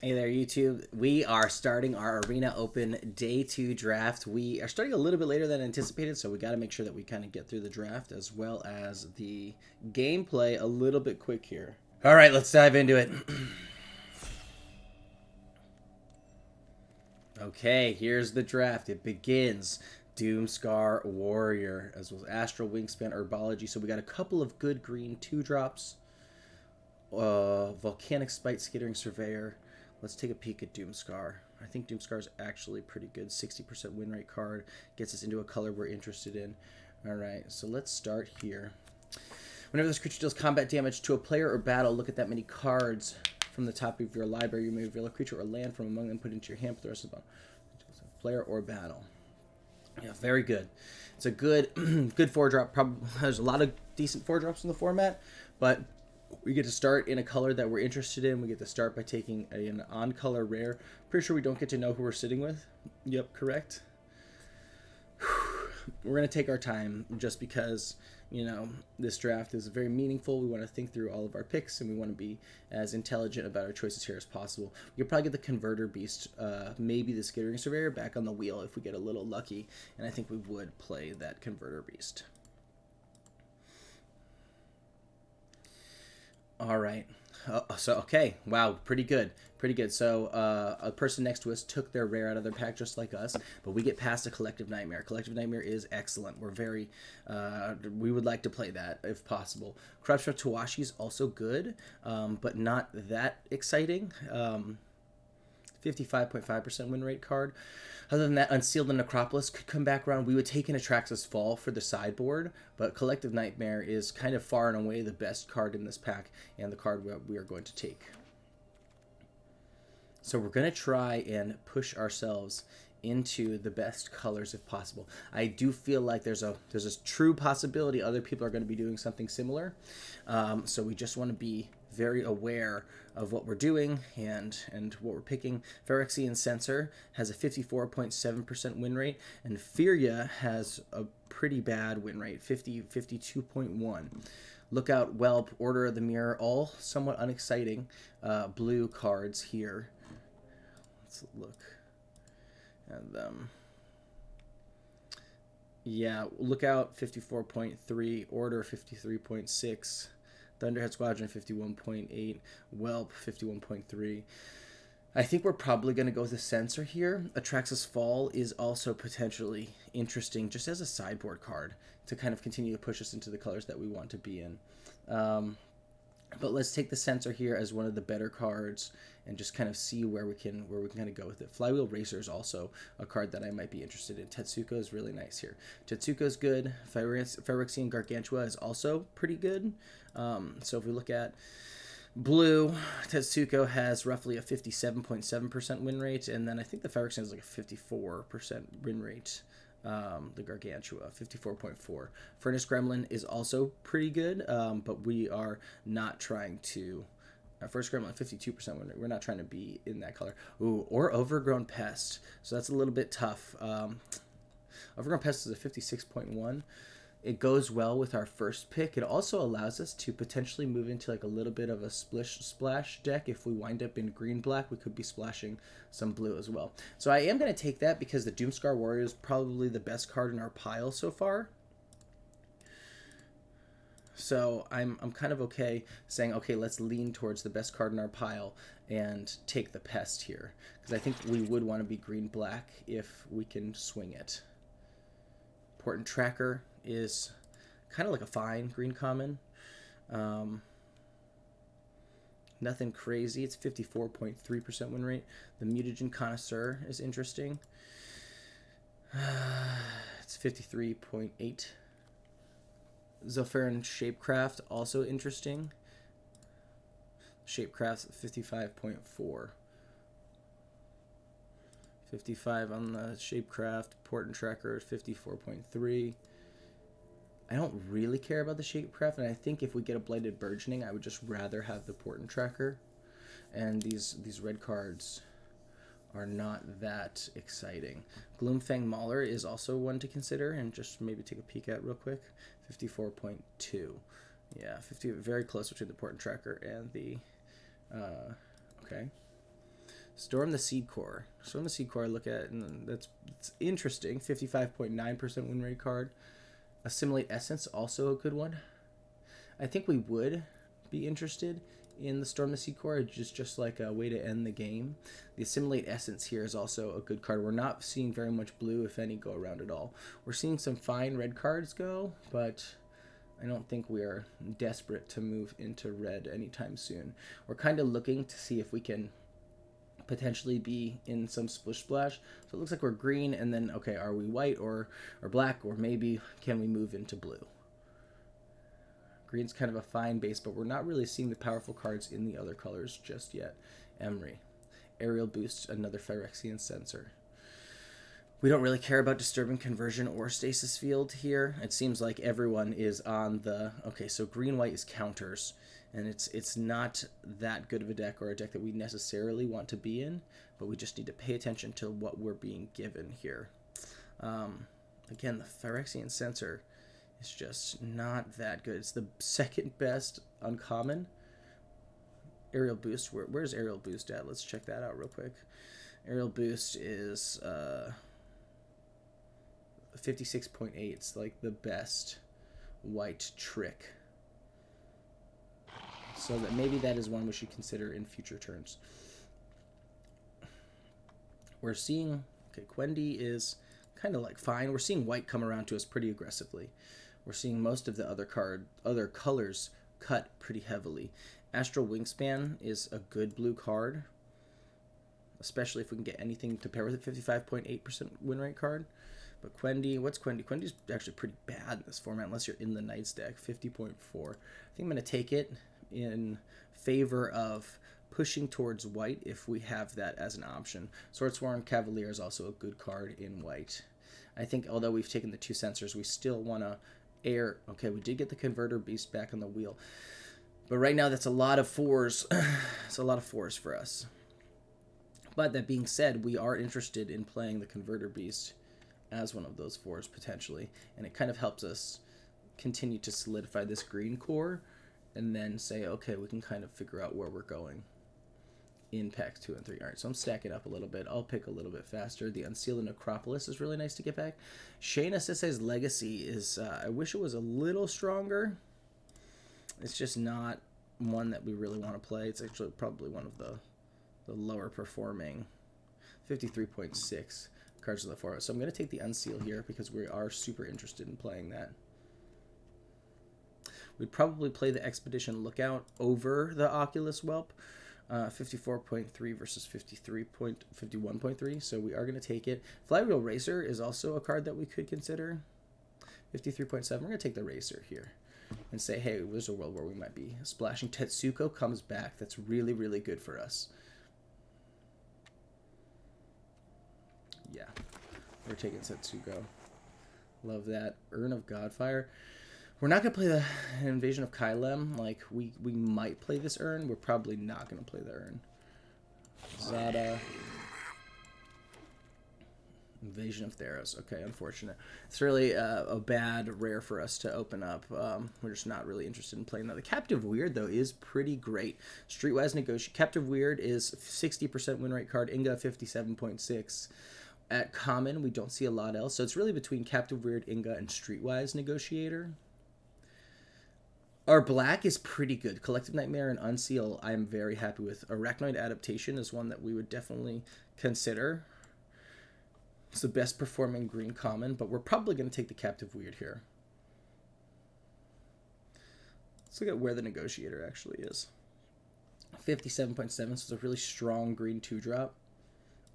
Hey there, YouTube. We are starting our Arena Open Day 2 draft. We are starting a little bit later than anticipated, so we got to make sure that we kind of get through the draft as well as the gameplay a little bit quick here. All right, let's dive into it. Okay, here's the draft. It begins. Doomscar Warrior, as well as Astral Wingspan Herbology. So we got a couple of good green 2-drops. Volcanic Spite Skittering Surveyor. Let's take a peek at Doomscar. I think Doomscar is actually pretty good. 60% win rate card. Gets us into a color we're interested in. Alright, so let's start here. Whenever this creature deals combat damage to a player or battle, look at that many cards from the top of your library. You may reveal a creature or land from among them, put into your hand, put the rest of them. Player or battle. Yeah, very good. It's a good good 4-drop. Probably there's a lot of decent 4-drops in the format, but we get to start in a color that we're interested in. We get to start by taking an on-color rare. Pretty sure we don't get to know who we're sitting with. Yep, correct. We're going to take our time just because, you know, this draft is very meaningful. We want to think through all of our picks, and we want to be as intelligent about our choices here as possible. We could probably get the Converter Beast, maybe the Skittering Surveyor back on the wheel if we get a little lucky, and I think we would play that Converter Beast. All right. Okay. Wow. Pretty good. Pretty good. So a person next to us took their rare out of their pack just like us, but we get past a Collective Nightmare. Collective Nightmare is excellent. We're very, we would like to play that if possible. Corruption of Tawashi is also good, but not that exciting. 55.5% win rate card. Other than that, Unsealed and Necropolis could come back around. We would take an Atraxas Fall for the sideboard, but Collective Nightmare is kind of far and away the best card in this pack, and the card we are going to take. So we're going to try and push ourselves into the best colors if possible. I do feel like there's a true possibility other people are going to be doing something similar. So we just want to be very aware of what we're doing and what we're picking. Phyrexian Censor has a 54.7% win rate, and Furia has a pretty bad win rate, 52.1. Lookout, Whelp, Order of the Mirror, all somewhat unexciting blue cards here. Let's look at them. Yeah, Lookout 54.3, Order 53.6, Thunderhead Squadron 51.8, Whelp 51.3. I think we're probably going to go with the Censor here. Atraxas Fall is also potentially interesting just as a sideboard card to kind of continue to push us into the colors that we want to be in. But let's take the Censor here as one of the better cards and just kind of see where we can kind of go with it. Flywheel Racer is also a card that I might be interested in. Tetsuko is really nice here. Tetsuko is good. Phyrexian Gargantua is also pretty good. So if we look at blue, Tetsuko has roughly a 57.7% win rate, and then I think the Phyrexian is like a 54% win rate. The Gargantua, 54.4. Furnace Gremlin is also pretty good, but we are not trying to... First Gremlin, 52% win rate. We're not trying to be in that color. Ooh, or Overgrown Pest. So that's a little bit tough. Overgrown Pest is a 56.1. It goes well with our first pick. It also allows us to potentially move into like a little bit of a splash deck. If we wind up in green-black, we could be splashing some blue as well. So I am going to take that because the Doomscar Warrior is probably the best card in our pile so far. So I'm kind of okay saying, okay, let's lean towards the best card in our pile and take the Pest here. Because I think we would want to be green-black if we can swing it. Important Tracker is kind of like a fine green common. Nothing crazy. It's 54.3% win rate. The Mutagen Connoisseur is interesting. It's 53.8. Zofran Shapecraft, also interesting. Shapecraft's 55.4. 55 on the Shapecraft. Important Tracker is 54.3. I don't really care about the Shapecraft, and I think if we get a Blighted Burgeoning, I would just rather have the Portent Tracker. And these red cards are not that exciting. Gloomfang Mauler is also one to consider, and just maybe take a peek at real quick. 54.2. Yeah, 50, very close between the Portent Tracker and the... okay. Storm the Seed Core. Storm the Seed Core I look at, and that's interesting. 55.9% win rate card. Assimilate Essence, also a good one. I think we would be interested in the Storm the Seed Core, just like a way to end the game. The Assimilate Essence here is also a good card. We're not seeing very much blue, if any, go around at all. We're seeing some fine red cards go, but I don't think we are desperate to move into red anytime soon. We're kind of looking to see if we can potentially be in some splish splash. So it looks like we're green, and then, okay, are we white or black, or maybe can we move into blue? Green's kind of a fine base, but we're not really seeing the powerful cards in the other colors just yet. Emery. Aerial Boost, another Phyrexian Sensor. We don't really care about Disturbing Conversion or Stasis Field here. It seems like everyone is on the... Okay, so green-white is counters, and it's not that good of a deck, or a deck that we necessarily want to be in, but we just need to pay attention to what we're being given here. Again, the Phyrexian Sensor is just not that good. It's the second best uncommon. Aerial Boost, where's Aerial Boost at? Let's check that out real quick. Aerial Boost is 56.8. It's like the best white trick. So that maybe that is one we should consider in future turns. We're seeing, okay, Quendi is kind of like fine. We're seeing white come around to us pretty aggressively. We're seeing most of the other colors cut pretty heavily. Astral Wingspan is a good blue card, especially if we can get anything to pair with a 55.8% win rate card. But Quendi, what's Quendi? Quendi's actually pretty bad in this format unless you're in the Knights deck, 50.4. I think I'm going to take it in favor of pushing towards white if we have that as an option. Swordsworn Cavalier is also a good card in white. I think although we've taken the two sensors, we still want to air. Okay, we did get the Converter Beast back on the wheel. But right now that's a lot of fours. It's a lot of fours for us. But that being said, we are interested in playing the Converter Beast as one of those fours potentially. And it kind of helps us continue to solidify this green core and then say, okay, we can kind of figure out where we're going in packs 2 and 3. All right, so I'm stacking up a little bit. I'll pick a little bit faster. The Unsealed Necropolis is really nice to get back. Shayna Sisei's Legacy is, I wish it was a little stronger. It's just not one that we really want to play. It's actually probably one of the lower performing. 53.6 cards of the forest. So I'm going to take the Unseal here because we are super interested in playing that. We'd probably play the Expedition Lookout over the Oculus Whelp. 54.3 versus 51.3, so we are going to take it. Flywheel Racer is also a card that we could consider. 53.7, we're going to take the Racer here and say, hey, there's a world where we might be splashing. Tetsuko comes back. That's really, really good for us. Yeah, we're taking Tetsuko. Love that. Urn of Godfire. We're not going to play the Invasion of Kylem. Like, we might play this Urn. We're probably not going to play the Urn. Zada. Invasion of Theros. Okay, unfortunate. It's really a bad rare for us to open up. We're just not really interested in playing that. The Captive Weird, though, is pretty great. Streetwise Negotiator. Captive Weird is 60% win rate card. Inga, 57.6. At common, we don't see a lot else. So it's really between Captive Weird, Inga, and Streetwise Negotiator. Our black is pretty good. Collective Nightmare and Unseal, I am very happy with. Arachnoid Adaptation is one that we would definitely consider. It's the best performing green common, but we're probably going to take the Captive Weird here. Let's look at where the Negotiator actually is. 57.7, so it's a really strong green 2-drop.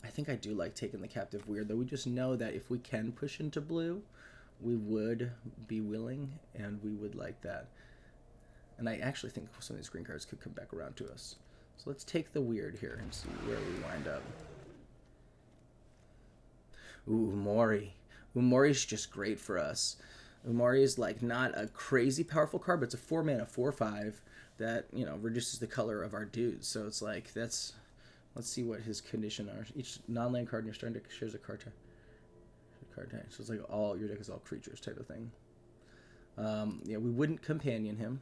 I think I do like taking the Captive Weird, though we just know that if we can push into blue, we would be willing, and we would like that. And I actually think some of these green cards could come back around to us. So let's take the Weird here and see where we wind up. Ooh, Umori. Umori's just great for us. Umori is like not a crazy powerful card, but it's a 4-mana 4/5 that, you know, reduces the color of our dudes. So it's like, that's... Let's see what his condition are. Each non-land card in your starting deck shares a card type. So it's like all your deck is all creatures type of thing. Yeah, we wouldn't companion him.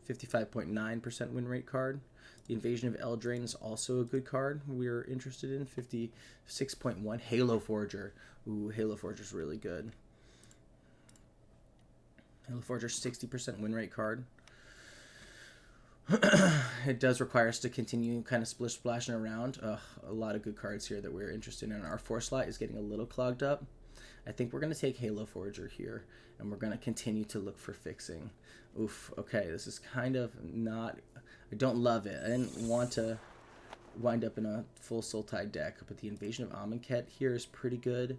55.9% win rate card. The Invasion of Eldraine is also a good card we're interested in. 56.1. Halo Forger. Ooh, Halo Forger is really good. Halo Forger, 60% win rate card. It does require us to continue kind of splashing around. A lot of good cards here that we're interested in. Our 4 slot is getting a little clogged up. I think we're going to take Halo Forger here, and we're going to continue to look for fixing. Oof, okay, this is kind of not... I don't love it. I didn't want to wind up in a full Sultai deck, but the Invasion of Amonkhet here is pretty good.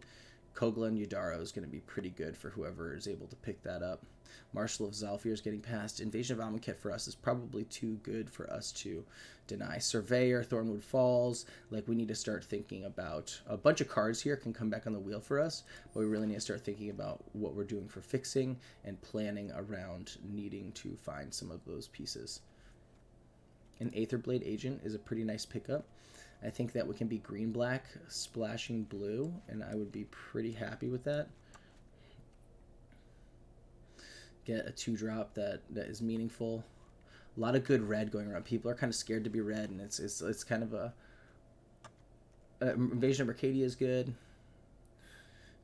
Kogla and Yudaro is going to be pretty good for whoever is able to pick that up. Marshal of Zalfir is getting past. Invasion of Amonkhet for us is probably too good for us to deny. Surveyor, Thornwood Falls, like we need to start thinking about a bunch of cards here can come back on the wheel for us, but we really need to start thinking about what we're doing for fixing and planning around needing to find some of those pieces. An Aetherblade Agent is a pretty nice pickup. I think that we can be green-black, splashing blue, and I would be pretty happy with that. Get a 2-drop that is meaningful. A lot of good red going around. People are kind of scared to be red, and it's kind of a Invasion of Arcadia is good.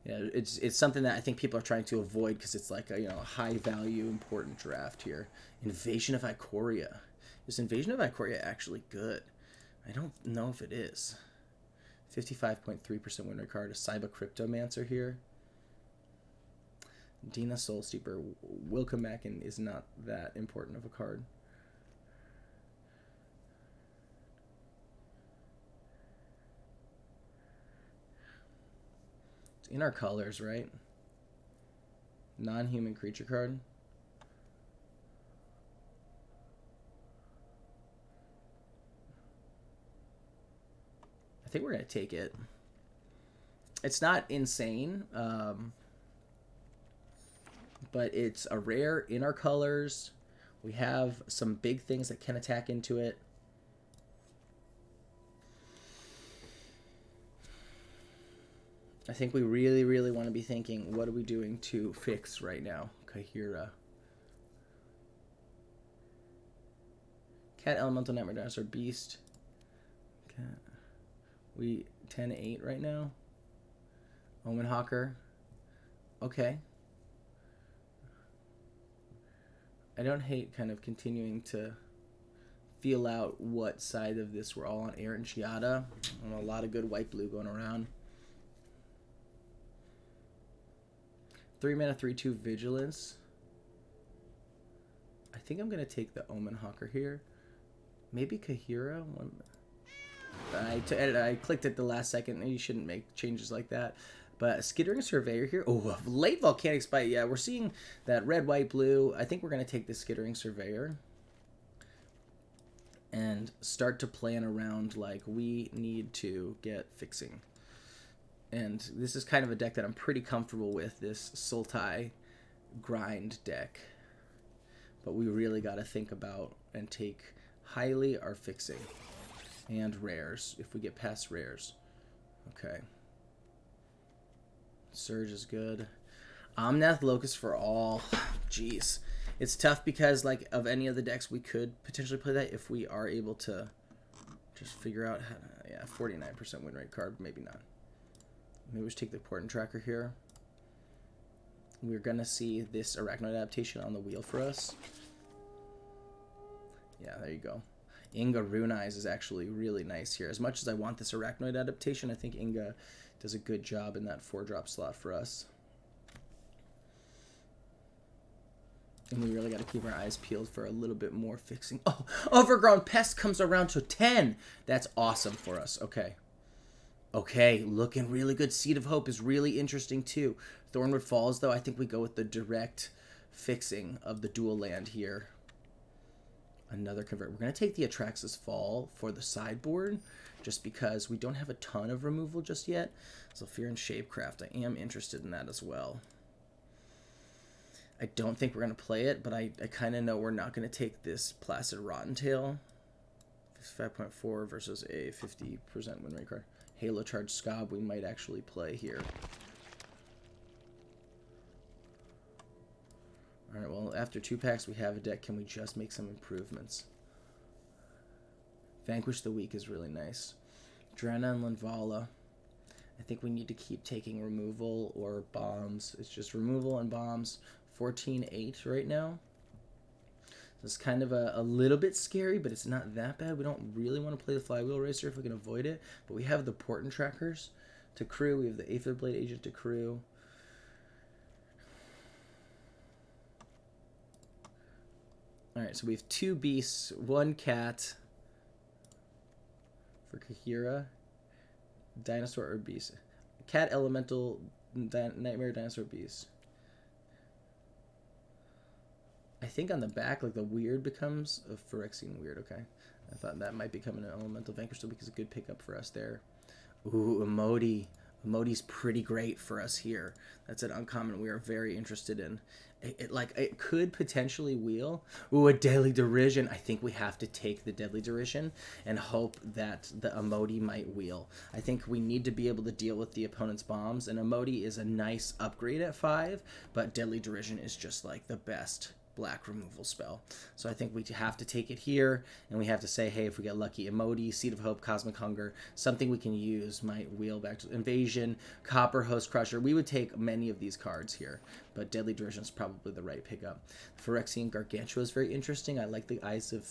Yeah, it's something that I think people are trying to avoid because it's like a high value important draft here. Invasion of Ikoria. Is Invasion of Ikoria actually good? I don't know if it is. 55.3% win rate card. A Cyber Cryptomancer here. Dina Soulsteeper will come back and is not that important of a card. It's in our colors, right? Non-human creature card. I think we're going to take it. It's not insane. But it's a rare in our colors. We have some big things that can attack into it. I think we really, really want to be thinking, what are we doing to fix right now? Kahira. Cat, Elemental, Nightmare Dinosaur, Beast. Cat. We 10-8 right now. Omen Hawker. Okay. I don't hate kind of continuing to feel out what side of this we're all on. Aaron Chiata. A lot of good white-blue going around. 3-mana, 3/2 Vigilance. I think I'm going to take the Omen Hawker here. Maybe Kahira. I clicked at the last second. You shouldn't make changes like that. But Skittering Surveyor here. Oh, late Volcanic Spite. Yeah, we're seeing that red, white, blue. I think we're going to take the Skittering Surveyor and start to plan around like we need to get fixing. And this is kind of a deck that I'm pretty comfortable with, this Sultai grind deck. But we really got to think about and take highly our fixing and rares if we get past rares. Okay. Surge is good. Omnath Locust for all. Jeez. It's tough because, like, of any of the decks, we could potentially play that if we are able to just figure out how to, yeah, 49% win rate card, maybe not. Maybe we should take the Portent Tracker here. We're going to see this Arachnoid adaptation on the wheel for us. Yeah, there you go. Inga Rune Eyes is actually really nice here. As much as I want this Arachnoid adaptation, I think Inga does a good job in that 4-drop slot for us. And we really got to keep our eyes peeled for a little bit more fixing. Oh, Overgrown Pest comes around to 10. That's awesome for us. Okay. Okay, looking really good. Seed of Hope is really interesting too. Thornwood Falls, though, I think we go with the direct fixing of the dual land here. Another convert. We're going to take the Atraxas Fall for the sideboard just because we don't have a ton of removal just yet. Zephyr and Shapecraft, I am interested in that as well. I don't think we're going to play it, but I kind of know we're not going to take this Placid Rottentail. 5.4 versus a 50% win rate card. Halo Charge Scob we might actually play here. Alright, well, after 2 packs we have a deck. Can we just make some improvements? Vanquish the Weak is really nice. Drana and Linvala. I think we need to keep taking removal or bombs. It's just removal and bombs. 14-8 right now. So it's kind of a little bit scary, but it's not that bad. We don't really want to play the Flywheel Racer if we can avoid it. But we have the Portent Trackers to crew. We have the Aether Blade Agent to crew. Alright, so we have 2 beasts, 1 cat for Kahira. Dinosaur or beast? Cat, elemental, nightmare, dinosaur, beast. I think on the back, like the weird becomes a Phyrexian weird. Okay, I thought that might become an elemental. Vanquish the Weak is a good pickup for us there. Ooh, Emoti. Emoti's pretty great for us here. That's an uncommon we are very interested in. It could potentially wheel. Ooh, a Deadly Derision. I think we have to take the Deadly Derision and hope that the Emoti might wheel. I think we need to be able to deal with the opponent's bombs, and Emoti is a nice upgrade at 5, but Deadly Derision is just like the best black removal spell. So I think we have to take it here, and we have to say, hey, if we get lucky, Emoti, Seed of Hope, Cosmic Hunger, something we can use might wheel back to Invasion, Copper, Host Crusher. We would take many of these cards here, but Deadly Derision is probably the right pickup. Phyrexian Gargantua is very interesting. I like the Eyes of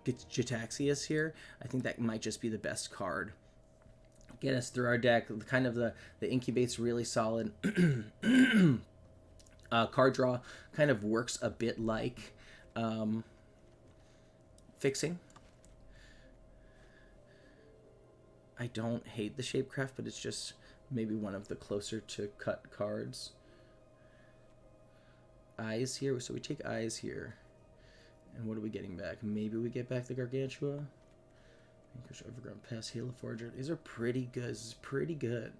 Gitaxias here. I think that might just be the best card. Get us through our deck. Kind of the Incubate's really solid. Card draw kind of works a bit like Fixing. I don't hate the Shapecraft, but it's just maybe one of the closer to cut cards. Eyes here, so we take Eyes here. And what are we getting back? Maybe we get back the Gargantua. Overgrown Pest, Hail of Forger. These are pretty good. This is pretty good.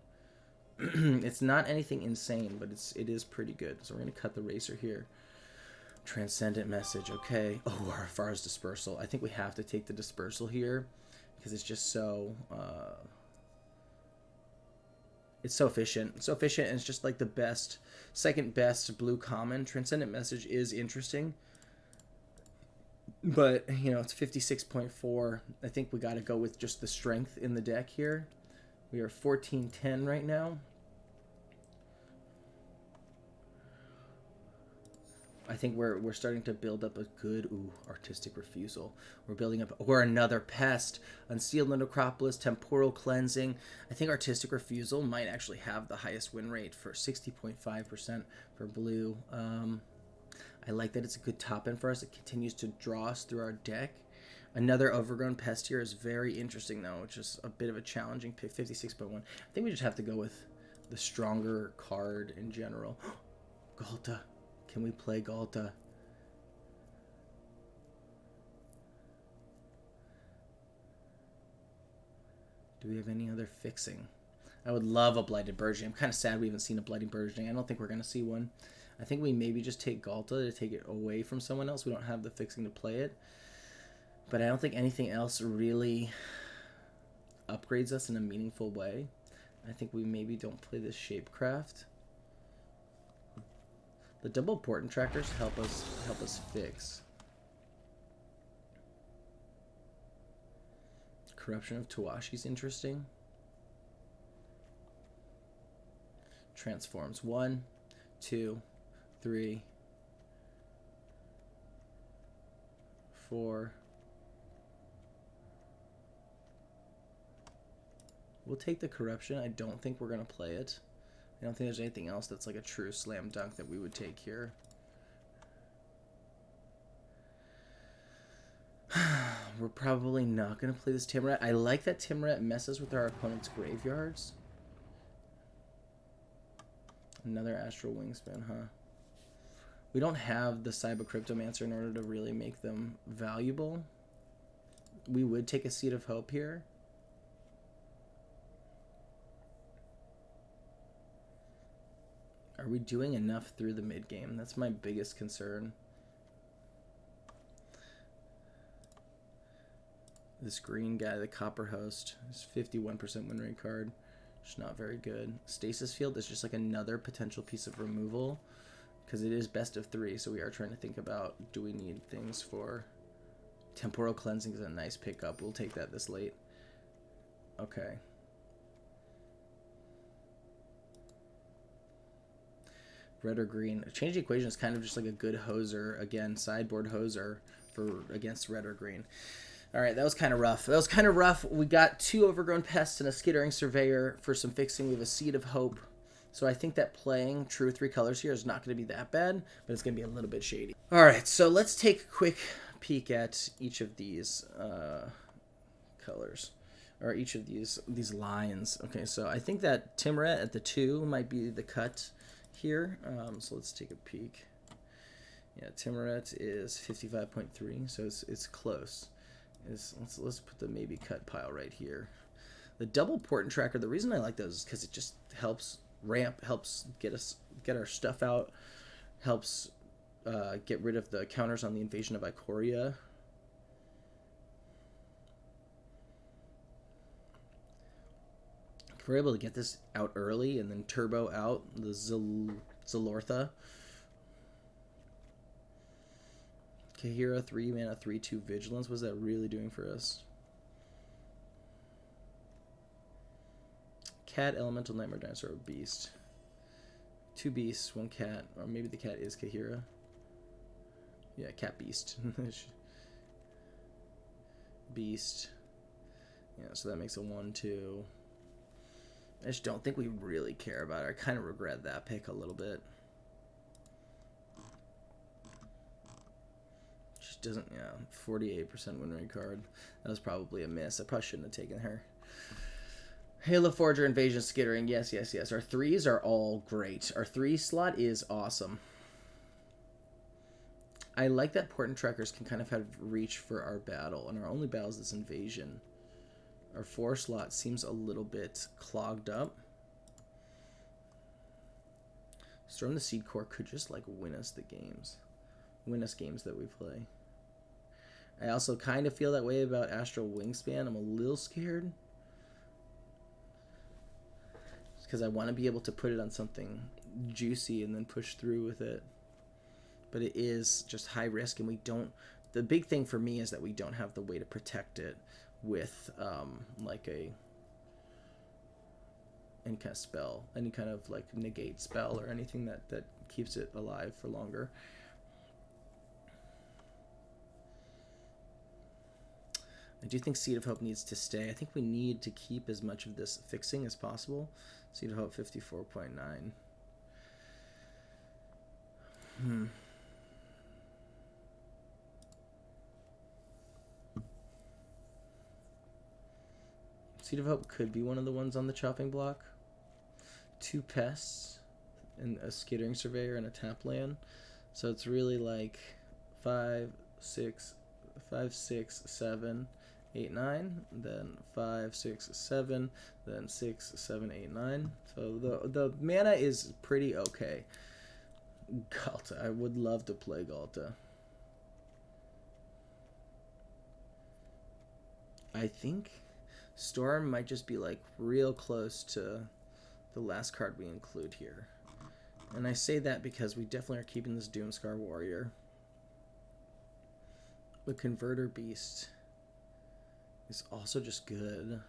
It's not anything insane, but it is pretty good. So we're going to cut the Racer here. Transcendent Message, okay. Oh, our Far's Dispersal. I think we have to take the Dispersal here because it's just so... it's so efficient. It's so efficient, and it's just like the best, second best blue common. Transcendent Message is interesting. But, you know, it's 56.4. I think we got to go with just the strength in the deck here. We are 14-10 right now. I think we're starting to build up a good Artistic Refusal. We're building up or another Pest, Unsealed Necropolis, Temporal Cleansing. I think Artistic Refusal might actually have the highest win rate for 60.5% for blue. I like that it's a good top end for us. It continues to draw us through our deck. Another Overgrown Pest here is very interesting though, which is a bit of a challenging pick. 56.1. I think we just have to go with the stronger card in general. Galta. Can we play Galta? Do we have any other Fixing? I would love a Blighted Burgeoning. I'm kind of sad we haven't seen a Blighted Burgeoning. I don't think we're going to see one. I think we maybe just take Galta to take it away from someone else. We don't have the Fixing to play it. But I don't think anything else really upgrades us in a meaningful way. I think we maybe don't play this Shapecraft. The double Portent Trackers help us fix. Corruption of Tawashi's interesting. Transforms 1, 2, 3, 4. We'll take the Corruption. I don't think we're going to play it. I don't think there's anything else that's like a true slam dunk that we would take here. We're probably not going to play this Timrat. I like that Timrat messes with our opponent's graveyards. Another Astral Wingspan, huh? We don't have the Cyber Cryptomancer in order to really make them valuable. We would take a Seed of Hope here. Are we doing enough through the mid game? That's my biggest concern. This green guy, the Copper Host, is 51% win rate card. It's not very good. Stasis Field is just like another potential piece of removal because it is best of 3, so we are trying to think about, do we need things for Temporal Cleansing is a nice pickup. We'll take that this late. Okay. Red or green. Change the equation is kind of just like a good hoser. Again, sideboard hoser for against red or green. All right, that was kind of rough. We got 2 Overgrown Pests and a Skittering Surveyor for some fixing. We have a Seed of Hope. So I think that playing true 3 colors here is not going to be that bad, but it's going to be a little bit shady. All right, so let's take a quick peek at each of these colors, or each of these lines. Okay, so I think that Timuret at the 2 might be the cut here. So let's take a peek. Yeah, Timuret is 55.3, so it's close. Let's put the maybe cut pile right here. The double Portent Tracker, the reason I like those is because it just helps get our stuff out, helps get rid of the counters on the Invasion of Ikoria. If we're able to get this out early and then turbo out the Zalortha. Kahira, 3 mana, 3/2 Vigilance. What's that really doing for us? Cat, Elemental, Nightmare, Dinosaur, Beast. 2 beasts, 1 cat. Or maybe the cat is Kahira. Yeah, cat beast. Beast. Yeah, so that makes a 1/2. I just don't think we really care about it. I kind of regret that pick a little bit. Just doesn't, yeah, 48% win rate card. That was probably a miss. I probably shouldn't have taken her. Halo Forger, Invasion, Skittering. Yes, yes, yes. Our 3s are all great. Our 3 slot is awesome. I like that Portent Trackers can kind of have reach for our battle, and our only battle is this Invasion. Our 4 slot seems a little bit clogged up. Storm the Seed Core could just like win us games that we play. I also kind of feel that way about Astral Wingspan. I'm a little scared because I want to be able to put it on something juicy and then push through with it. But it is just high risk, and we don't. The big thing for me is that we don't have the way to protect it with like any kind of spell, any kind of like negate spell or anything that keeps it alive for longer. I do think Seed of Hope needs to stay. I think we need to keep as much of this fixing as possible. Seed of Hope 54.9. Seed of Hope could be one of the ones on the chopping block. 2 pests and a Skittering Surveyor and a tap land. So it's really like 5, 6, 7, 8, 9, then 5, 6, 7, then 6, 7, 8, 9. So the mana is pretty okay. Galta, I would love to play Galta. I think Storm might just be like real close to the last card we include here. And I say that because we definitely are keeping this Doomscar Warrior. The Converter Beast is also just good.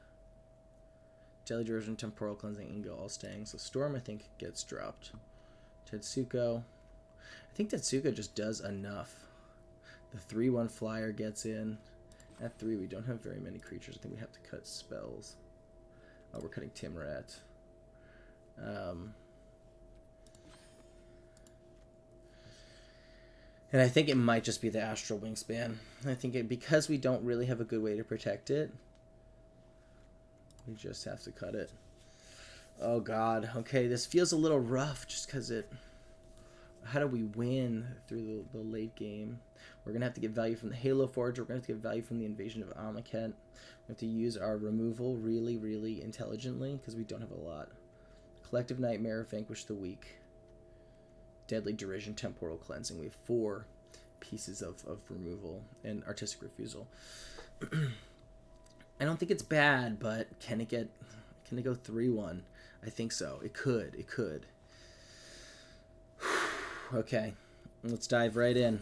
Jelly Diversion, Temporal Cleansing, Ingo all staying. So Storm, I think, gets dropped. Tetsuko. I think Tetsuko just does enough. The 3/1 flyer gets in. At 3, we don't have very many creatures. I think we have to cut spells. Oh, we're cutting Timuret. And I think it might just be the Astral Wingspan. I think because we don't really have a good way to protect it, we just have to cut it. Oh god. Okay, this feels a little rough just because it... How do we win through the late game? We're going to have to get value from the Halo Forge. We're going to have to get value from the Invasion of Amonkhet. We have to use our removal really, really intelligently because we don't have a lot. Collective Nightmare, Vanquish the Weak. Deadly Derision, Temporal Cleansing. We have 4 pieces of removal and Artistic Refusal. I don't think it's bad, but can it go 3/1? I think so. It could. It could. Okay, let's dive right in.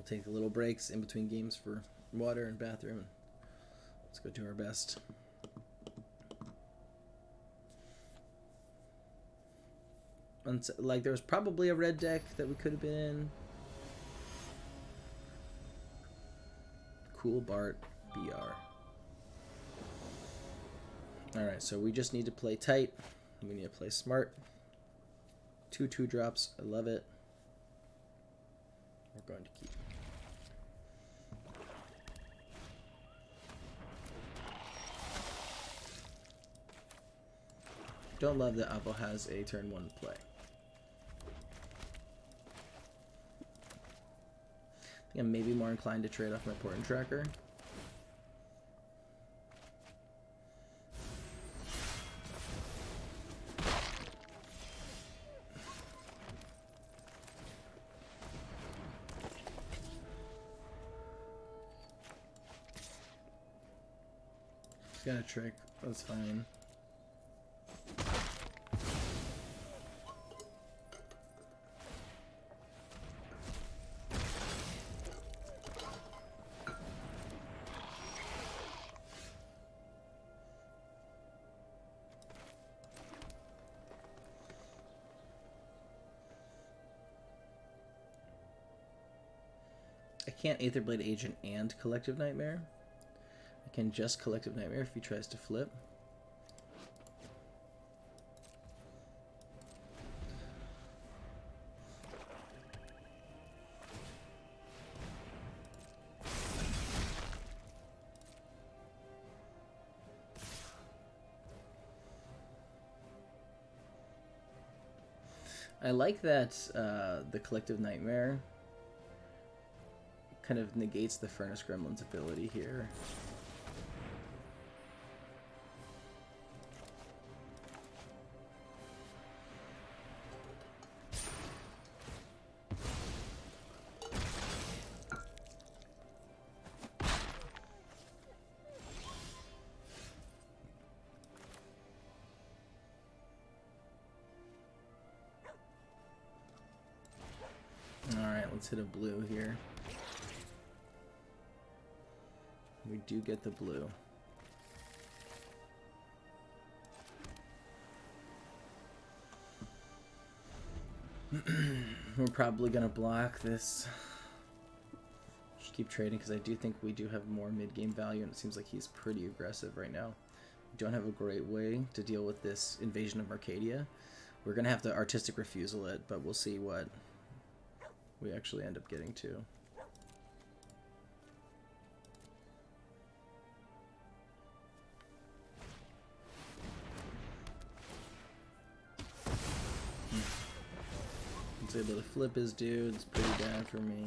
take little breaks in between games for water and bathroom. Let's go do our best. Like, there was probably a red deck that we could have been in. Cool Bart BR. Alright, so we just need to play tight. We need to play smart. 2 drops. I love it. We're going to keep. Don't love that Apple has a turn 1 play. I think I'm maybe more inclined to trade off my Portent Tracker. Just got a trick. That's fine. I can't Aetherblade Agent and Collective Nightmare. I can just Collective Nightmare if he tries to flip. I like that the Collective Nightmare kind of negates the Furnace Gremlin's ability here. Alright, let's hit a blue here. We do get the blue. We're probably going to block this. Just keep trading because I do think we do have more mid-game value, and it seems like he's pretty aggressive right now. We don't have a great way to deal with this invasion of Arcadia. We're going to have to artistic refusal it, but we'll see what we actually end up getting to. He's able to flip his dude. It's pretty bad for me.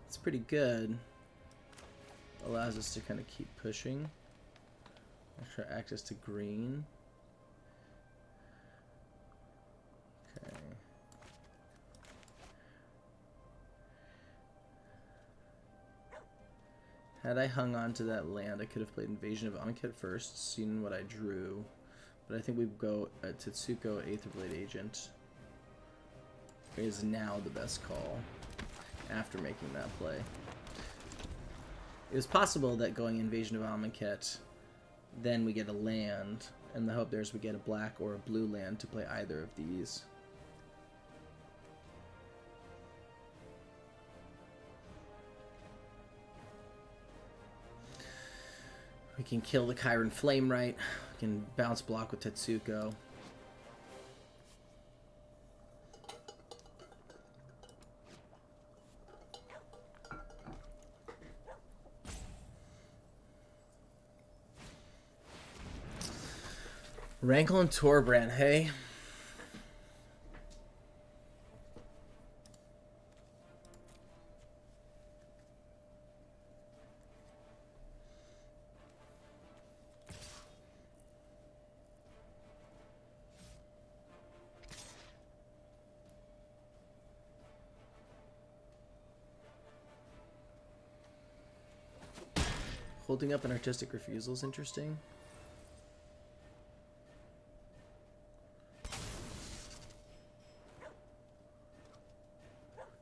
It's pretty good. Allows us to kind of keep pushing. Extra access to green. Okay. Had I hung on to that land, I could have played Invasion of Amonkhet first, seen what I drew. But I think we go Tetsuko Aetherblade Agent is now the best call after making that play. It was possible that going Invasion of Amonkhet, then we get a land, and the hope there is we get a black or a blue land to play either of these. We can kill the Chiron Flamewright. We can bounce block with Tetsuko. Rankle and Torbrand, hey? Holding up an artistic refusal is interesting.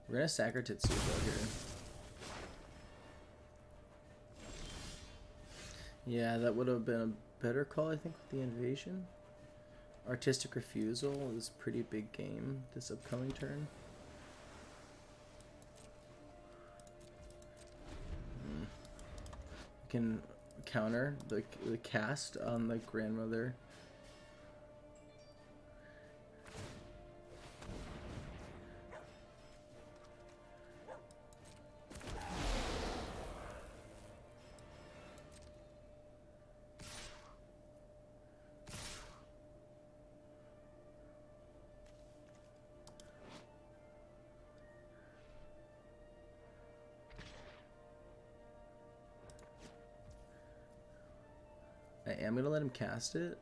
We're gonna sack our Tetsubo here. Yeah, that would have been a better call, I think, with the invasion. Artistic Refusal is a pretty big game this upcoming turn. We can counter the cast on the grandmother. I am going to let him cast it,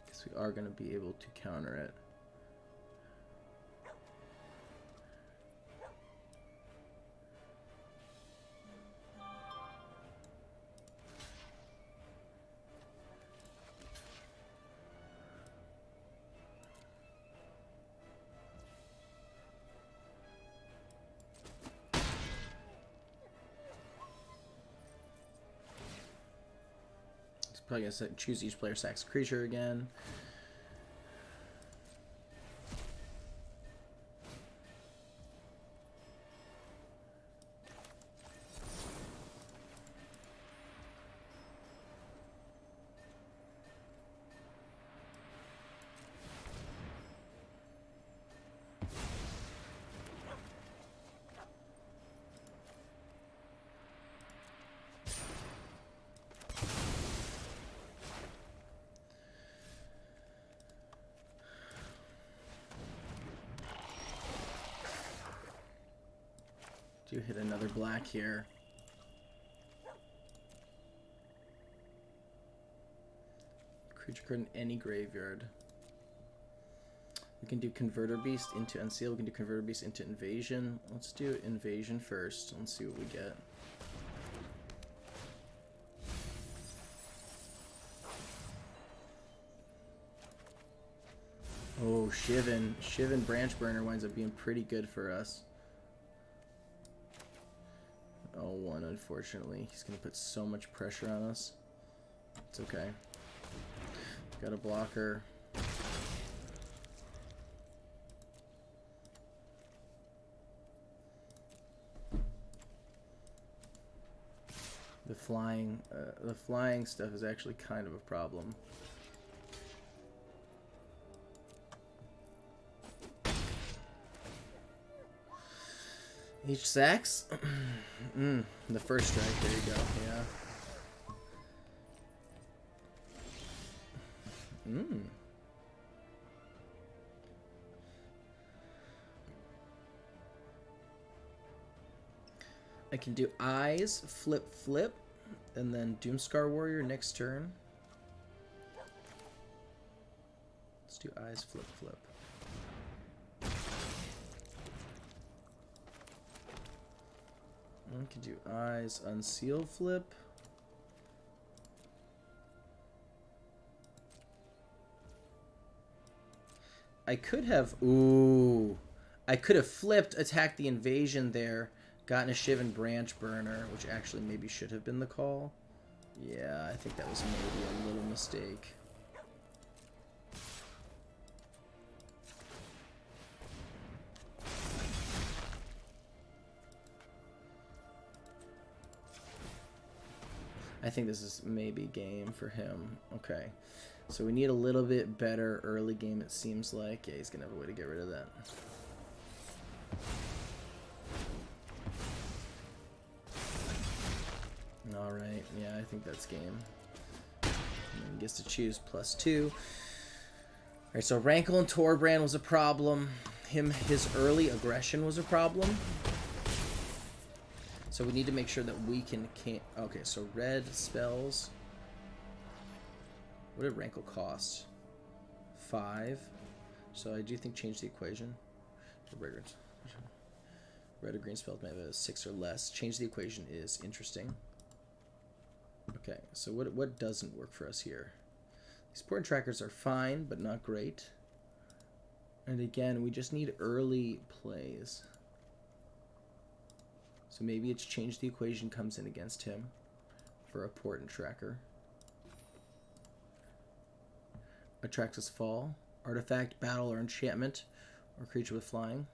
because we are going to be able to counter it. Probably gonna choose each player sacks creature again. Do hit another black here. Creature card in any graveyard. We can do Converter Beast into Unseal. We can do Converter Beast into Invasion. Let's do Invasion first. Let's see what we get. Oh, Shivan. Shivan Branch Burner winds up being pretty good for us. Oh, one, unfortunately. He's going to put so much pressure on us. It's okay. Got a blocker. The flying stuff is actually kind of a problem. Each sacks? The first strike, there you go, yeah. I can do Eyes, flip, flip, and then Doomscar Warrior next turn. Let's do Eyes, flip, flip. I can do Eyes, Unseal, flip. I could have, I could have flipped, attacked the invasion there, gotten a Shivan Branch Burner, which actually maybe should have been the call. Yeah, I think that was maybe a little mistake. I think this is maybe game for him. Okay. So we need a little bit better early game, it seems like. Yeah, he's going to have a way to get rid of that. Alright, yeah, I think that's game. And then he gets to choose +2. Alright, so Rankle and Torbrand was a problem. His early aggression was a problem. So we need to make sure that we can... Okay, so red spells. What did Rankle cost? 5. So I do think change the equation. Red or green spells may have a 6 or less. Change the equation is interesting. Okay, so what doesn't work for us here? These port trackers are fine, but not great. And again, we just need early plays. So maybe it's change the equation comes in against him for a port and tracker. Atraxis Fall. Artifact, battle, or enchantment, or creature with flying.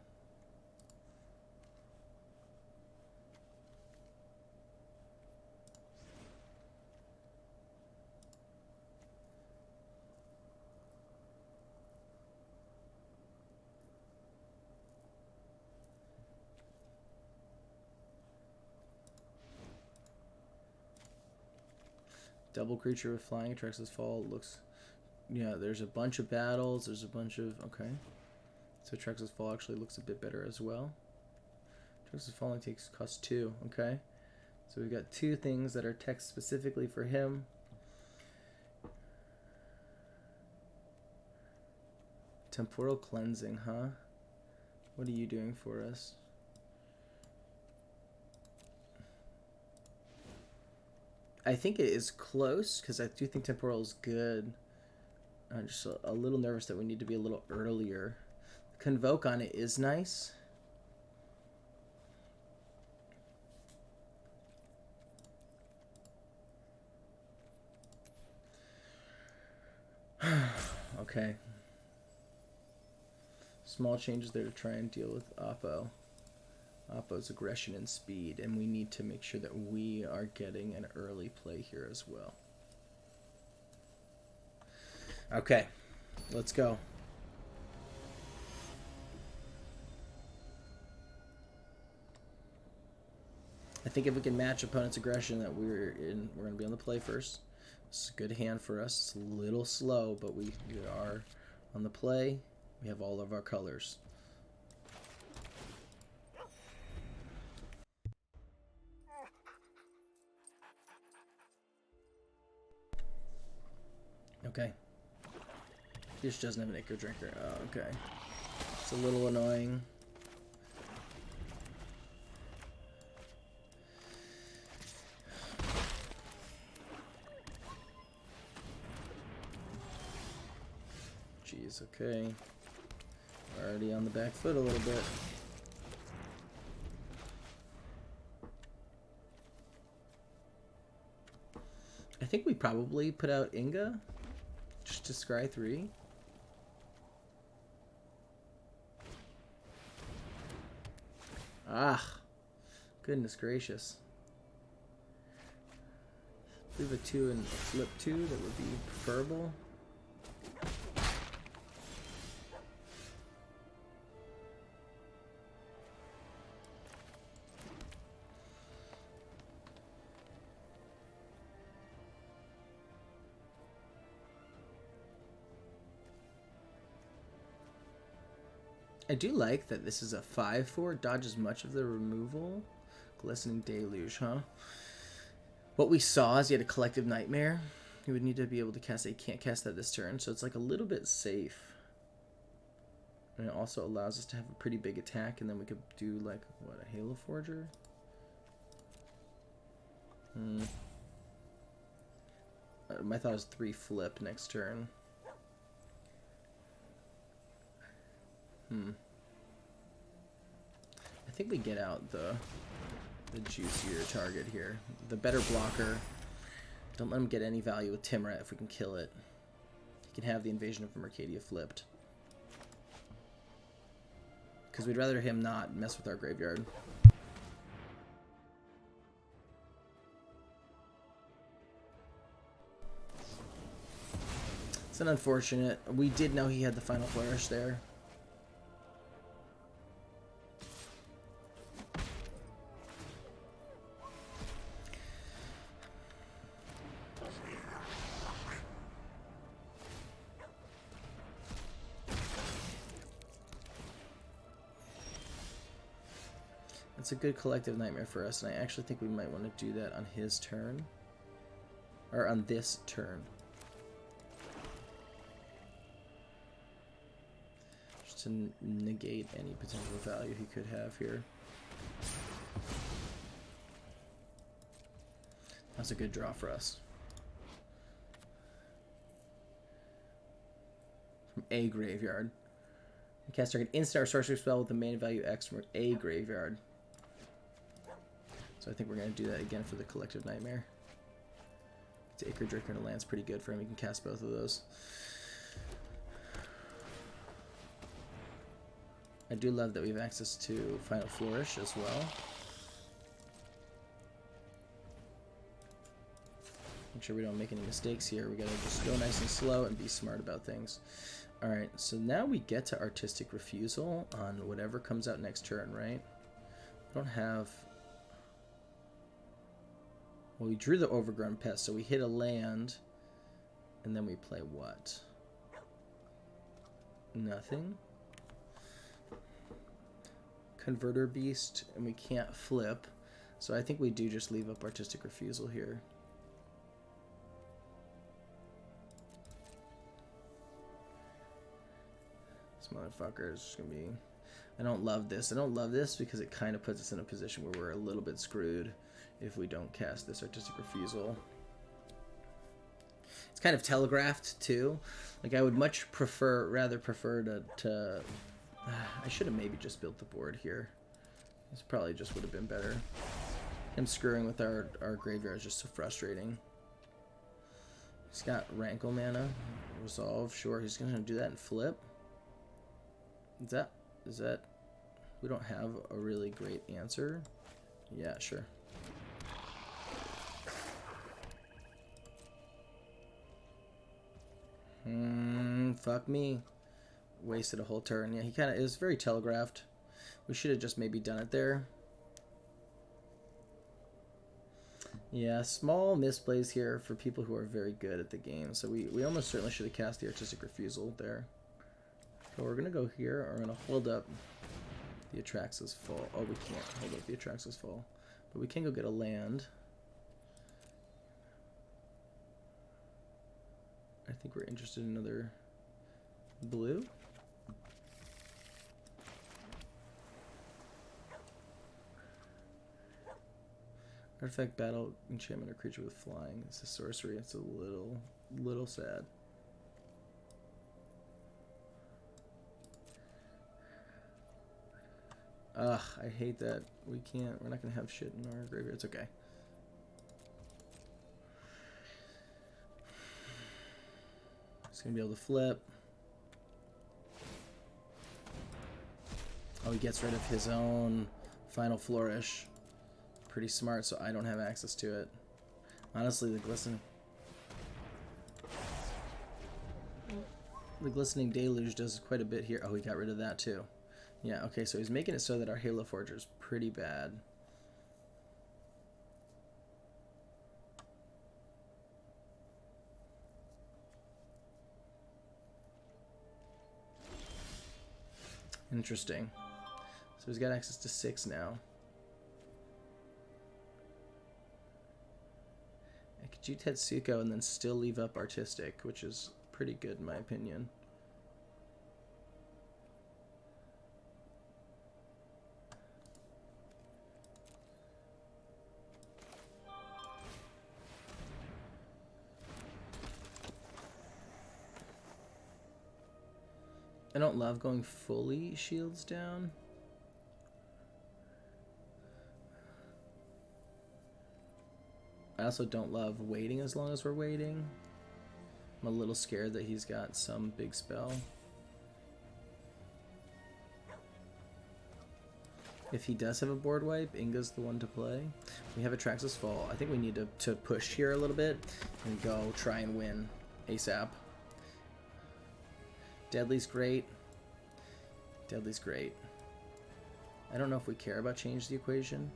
Double creature with flying, Atraxis Fall looks... Yeah, there's a bunch of battles, there's a bunch of... Okay. So Atraxis Fall actually looks a bit better as well. Atraxis Fall only takes cost 2, okay. So we've got 2 things that are text specifically for him. Temporal Cleansing, huh? What are you doing for us? I think it is close, because I do think Temporal is good. I'm just a little nervous that we need to be a little earlier. Convoke on it is nice. Okay. Small changes there to try and deal with Oppo. Oppo's aggression and speed, and we need to make sure that we are getting an early play here as well. Okay, let's go. I think if we can match opponent's aggression that we're going to be on the play first. It's a good hand for us. It's a little slow, but we are on the play. We have all of our colors. Okay. This doesn't have an Ichor Drinker. Oh, okay. It's a little annoying. Jeez, okay. Already on the back foot a little bit. I think we probably put out Inga just to scry 3. Ah, goodness gracious. Leave a 2 and flip 2, that would be preferable. I do like that this is a 5/4, dodges much of the removal. Glistening Deluge, huh? What we saw is he had a Collective Nightmare. He would need to be able to cast it. He can't cast that this turn, so it's like a little bit safe. And it also allows us to have a pretty big attack, and then we could do like, what, a Halo Forger? My thought is 3 flip next turn. I think we get out the juicier target here. The better blocker. Don't let him get any value with Timrat if we can kill it. He can have the Invasion of Mercadia flipped. Because we'd rather him not mess with our graveyard. It's an unfortunate. We did know he had the Final Flourish there. It's a good Collective Nightmare for us, and I actually think we might want to do that on his turn. Or on this turn. Just to negate any potential value he could have here. That's a good draw for us. From a graveyard. Cast target instant or sorcery spell with the main value X from a graveyard. So I think we're going to do that again for the Collective Nightmare. It's Acre Draker and a land's pretty good for him. He can cast both of those. I do love that we have access to Final Flourish as well. Make sure we don't make any mistakes here. We gotta just go nice and slow and be smart about things. Alright, so now we get to Artistic Refusal on whatever comes out next turn, right? We don't have... Well, we drew the Overgrown Pest, so we hit a land, and then we play what? Nothing. Converter Beast, and we can't flip, so I think we do just leave up Artistic Refusal here. This motherfucker is just gonna be... I don't love this. I don't love this because it kind of puts us in a position where we're a little bit screwed if we don't cast this Artistic Refusal. It's kind of telegraphed too. Like I would much rather prefer to I should have maybe just built the board here. This probably just would have been better. Him screwing with our graveyard is just so frustrating. He's got Rankle mana. Resolve, sure, he's gonna do that and flip. Is that we don't have a really great answer. Yeah, sure. Fuck me. Wasted a whole turn. Yeah, he kind of is very telegraphed. We should have just maybe done it there. Yeah, small misplays here for people who are very good at the game. So we almost certainly should have cast the Artistic Refusal there. So we're going to go here. We're going to hold up the Atraxas Fall. Oh, we can't hold up the Atraxas Fall. But we can go get a land. I think we're interested in another blue. Artifact, battle, enchantment, or creature with flying. It's a sorcery. It's a little sad. Ugh, I hate that. We're not gonna have shit in our graveyard. It's okay. He's gonna be able to flip. Oh, he gets rid of his own Final Flourish. Pretty smart, so I don't have access to it. Honestly, the Glistening Deluge does quite a bit here. Oh, he got rid of that too. Yeah, okay, so he's making it so that our Halo Forger is pretty bad. Interesting. So he's got access to 6 now. I could do Tetsuko and then still leave up Artistic, which is pretty good in my opinion. I don't love going fully shields down. I also don't love waiting as long as we're waiting. I'm a little scared that he's got some big spell. If he does have a board wipe, Inga's the one to play. We have Atraxas Fall. I think we need to push here a little bit and go try and win ASAP. Deadly's great. Deadly's great. I don't know if we care about change the equation,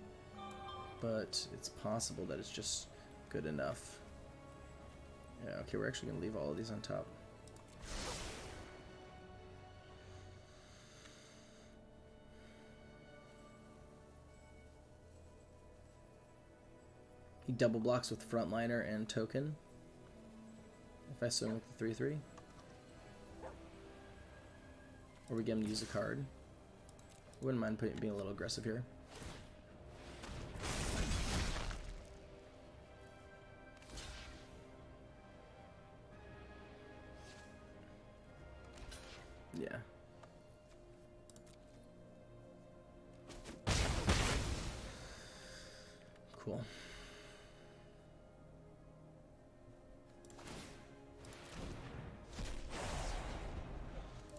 but it's possible that it's just good enough. Yeah, okay, we're actually going to leave all of these on top. He double blocks with Frontliner and Token. If I swing with the 3/3. Or we get him to use a card. Wouldn't mind being a little aggressive here. Yeah. Cool.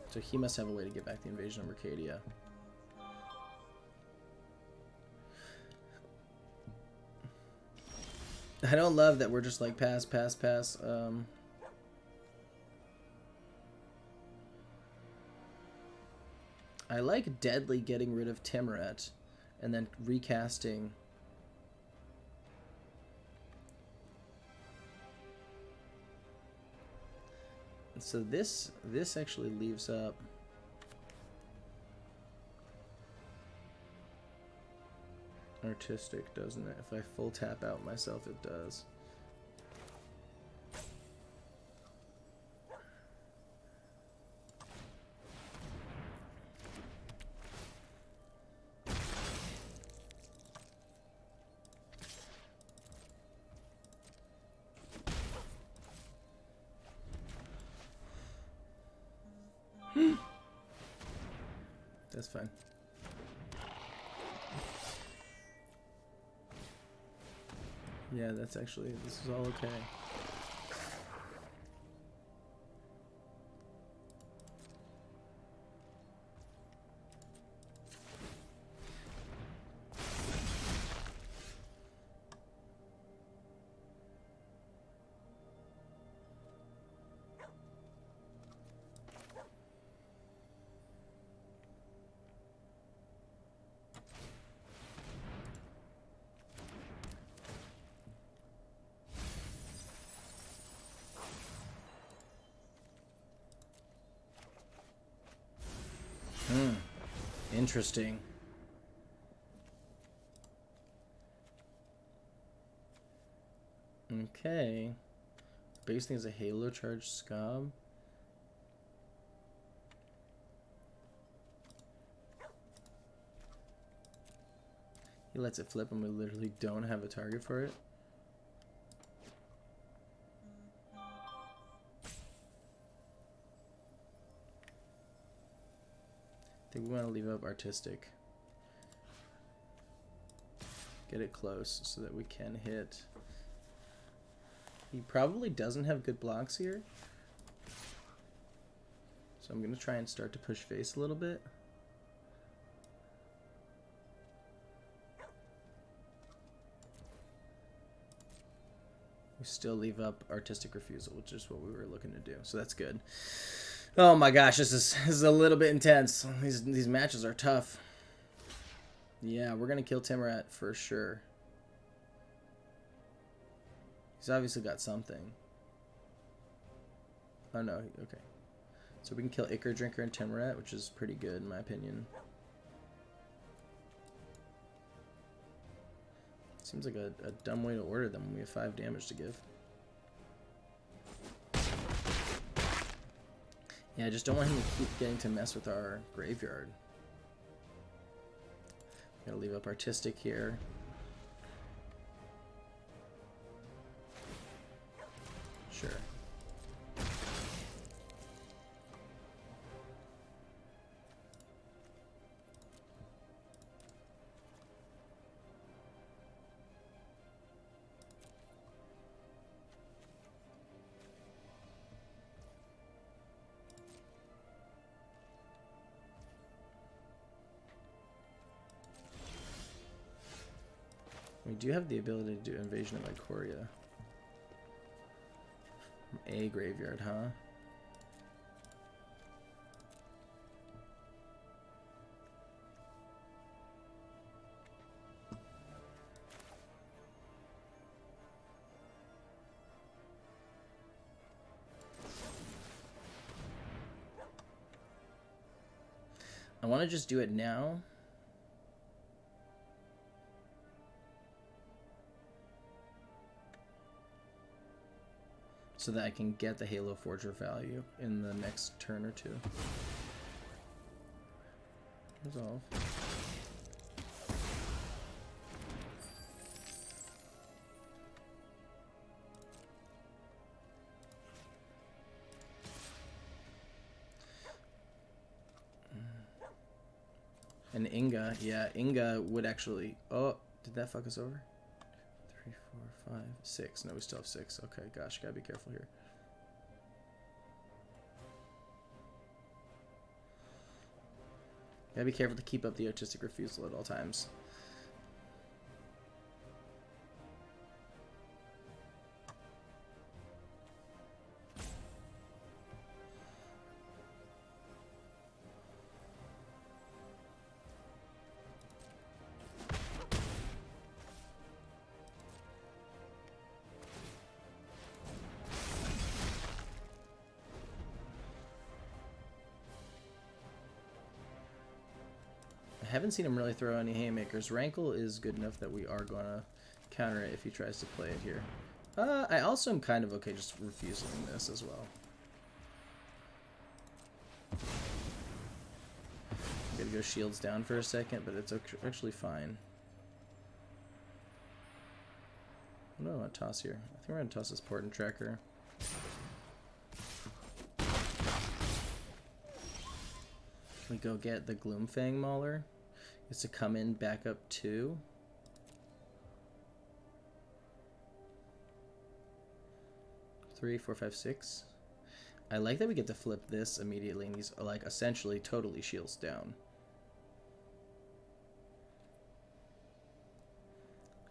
So he must have a way to get back the invasion of Arcadia. I don't love that we're just like pass, pass, pass. I like Deadly getting rid of Timuret and then recasting. So this actually leaves up Artistic, doesn't it? If I full tap out myself, it does. That's fine. Yeah, that's actually, this is all okay. Interesting. Okay. Biggest thing is a Halo charge Scob. He lets it flip and we literally don't have a target for it. I think we want to leave up Artistic. Get it close so that we can hit. He probably doesn't have good blocks here. So I'm going to try and start to push face a little bit. We still leave up Artistic Refusal, which is what we were looking to do. So that's good. Oh my gosh, this is a little bit intense. These matches are tough. Yeah, we're gonna kill Timuret for sure. He's obviously got something. Oh no, okay. So we can kill Ichor Drinker and Timuret, which is pretty good in my opinion. Seems like a dumb way to order them when we have 5 damage to give. Yeah, I just don't want him to keep getting to mess with our graveyard. Gotta leave up Artistic here. Sure. We do have the ability to do Invasion of Ikoria. A graveyard, huh? I want to just do it now. So that I can get the Halo Forger value in the next turn or two. Resolve. And Inga, yeah, Inga would actually... Oh, did that fuck us over? 3, 4, 5, 6. No, we still have 6. Okay, gosh, gotta be careful here. Gotta be careful to keep up the artistic refusal at all times. I haven't seen him really throw any haymakers. Rankle is good enough that we are going to counter it if he tries to play it here. I also am kind of okay just refusing this as well. I'm going to go shields down for a second, but it's actually fine. What do I want to toss here? I think we're going to toss this port and tracker. We go get the Gloomfang Mauler. It's to come in back up 2. Three, 4, 5, 6. I like that we get to flip this immediately, and he's like essentially totally shields down.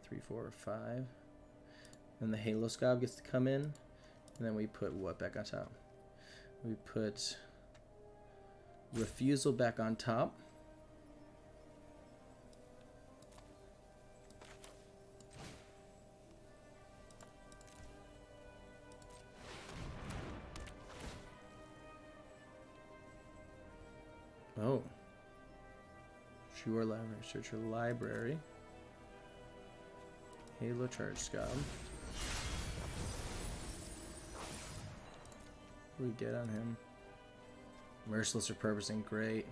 3, 4, 5. Then the Halo Scob gets to come in, and then we put what back on top? We put Refusal back on top. Oh. Sure library. Search your library. Halo Charge Scob. What do we get on him? Merciless Repurposing, great.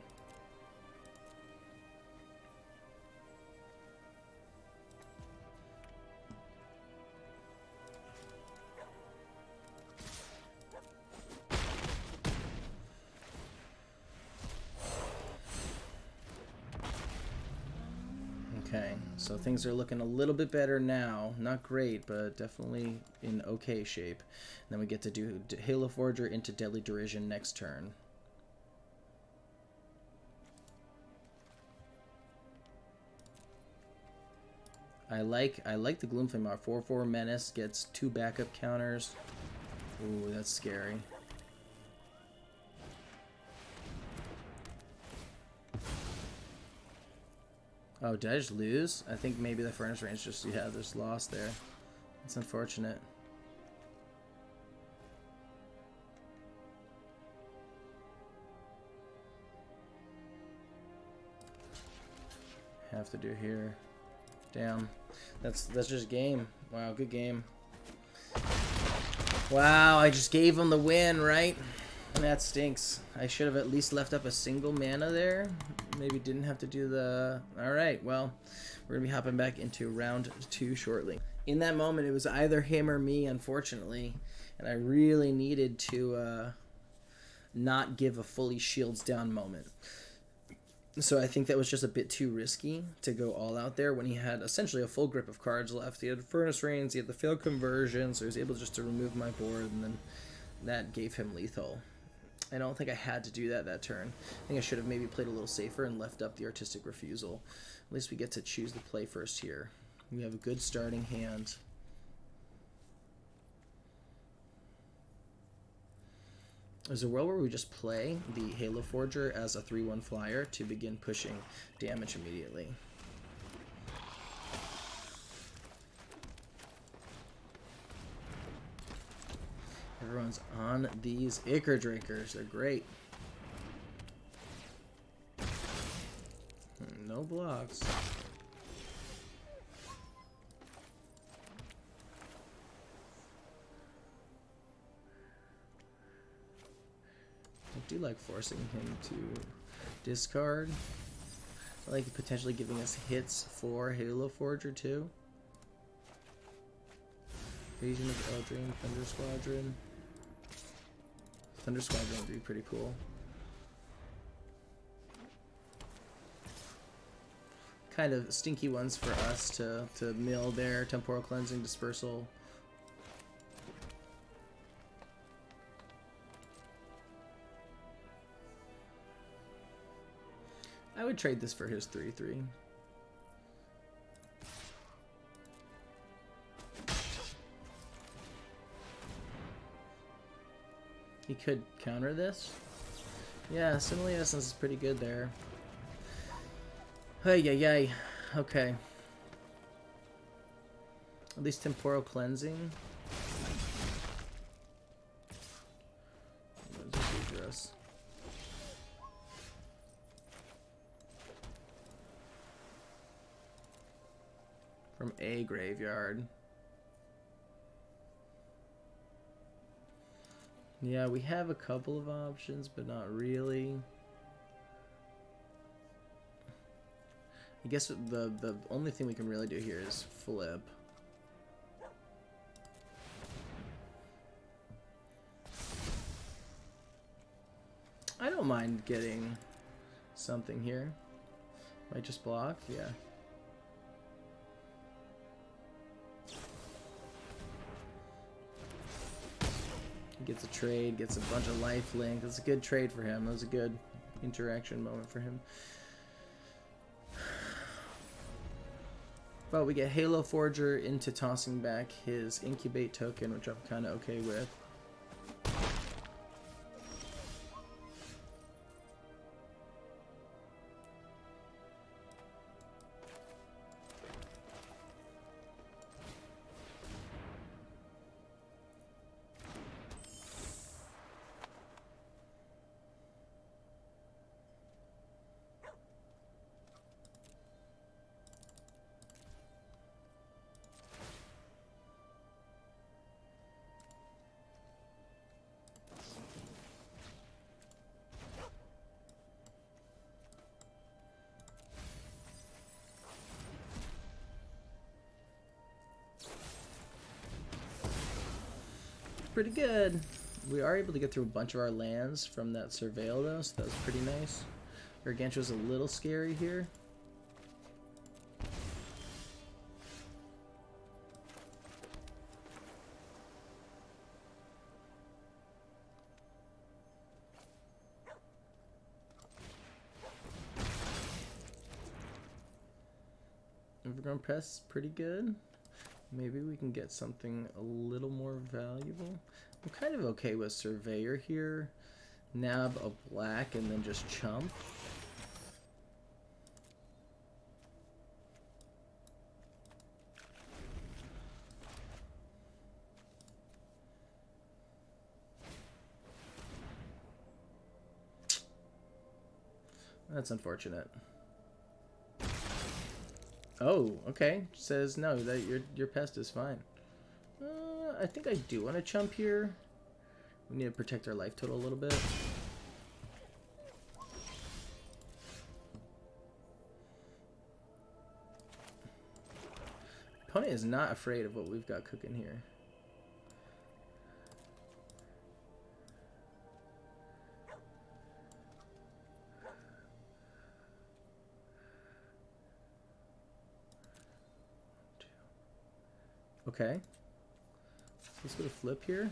Okay, so things are looking a little bit better now. Not great, but definitely in okay shape. And then we get to do Halo Forger into Deadly Derision next turn. I like the Gloomflame Mauler. 4/4 Menace gets 2 backup counters. Ooh, that's scary. Oh, did I just lose? I think maybe the Furnace Range just, yeah, just lost there. It's unfortunate. Have to do here. Damn. That's just game. Wow, good game. Wow, I just gave him the win, right? That stinks. I should have at least left up a single mana there. Maybe didn't have to do the... Alright, well, we're going to be hopping back into round 2 shortly. In that moment, it was either him or me, unfortunately. And I really needed to not give a fully shields down moment. So I think that was just a bit too risky to go all out there when he had essentially a full grip of cards left. He had Furnace Rains, he had the failed conversion, so he was able just to remove my board, and then that gave him lethal. I don't think I had to do that turn. I think I should have maybe played a little safer and left up the Artistic Refusal. At least we get to choose the play first here. We have a good starting hand. There's a world where we just play the Halo Forger as a 3/1 flyer to begin pushing damage immediately. Everyone's on these Ichor Drakers. They're great. No blocks. I do like forcing him to discard. I like potentially giving us hits for Halo Forger too. Invasion of Eldraine, Thunder Squadron. Thunder Squadron would be pretty cool. kind of stinky ones for us to mill there. Temporal Cleansing, Dispersal. I would trade this for his 3/3. He could counter this. Yeah, Simile Essence is pretty good there. Hey, yay. Okay. At least Temporal Cleansing. What does this address? From a graveyard. Yeah, we have a couple of options, but not really. I guess the only thing we can really do here is flip. I don't mind getting something here. Might just block, yeah. Gets a trade, gets a bunch of life link. That's a good trade for him. That was a good interaction moment for him. But we get Halo Forger into tossing back his Incubate token, which I'm kind of okay with. Pretty good. We are able to get through a bunch of our lands from that Surveil though, so that was pretty nice. Gargantua's a little scary here. Overgrown Pest is pretty good. Maybe we can get something a little more valuable. I'm kind of okay with Surveyor here. Nab a black and then just chump. That's unfortunate. Oh, okay. Says no, that your pest is fine. I think I do want to chump here. We need to protect our life total a little bit. Opponent is not afraid of what we've got cooking here. Okay. Let's go to flip here.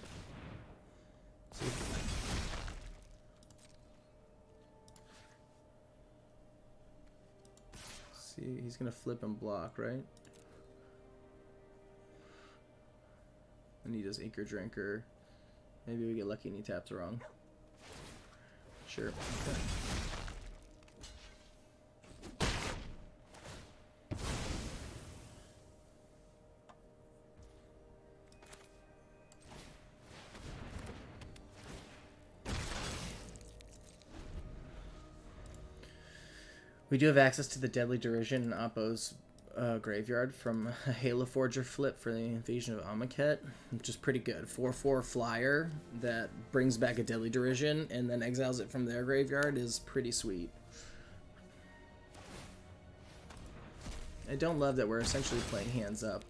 See, he's gonna flip and block, right? And he does Anchor Drinker. Maybe we get lucky and he taps wrong. Sure. Okay. We do have access to the Deadly Derision in Oppo's graveyard from a Halo Forger flip for the Invasion of Amonkhet, which is pretty good. 4/4 flyer that brings back a Deadly Derision and then exiles it from their graveyard is pretty sweet. I don't love that we're essentially playing hands up.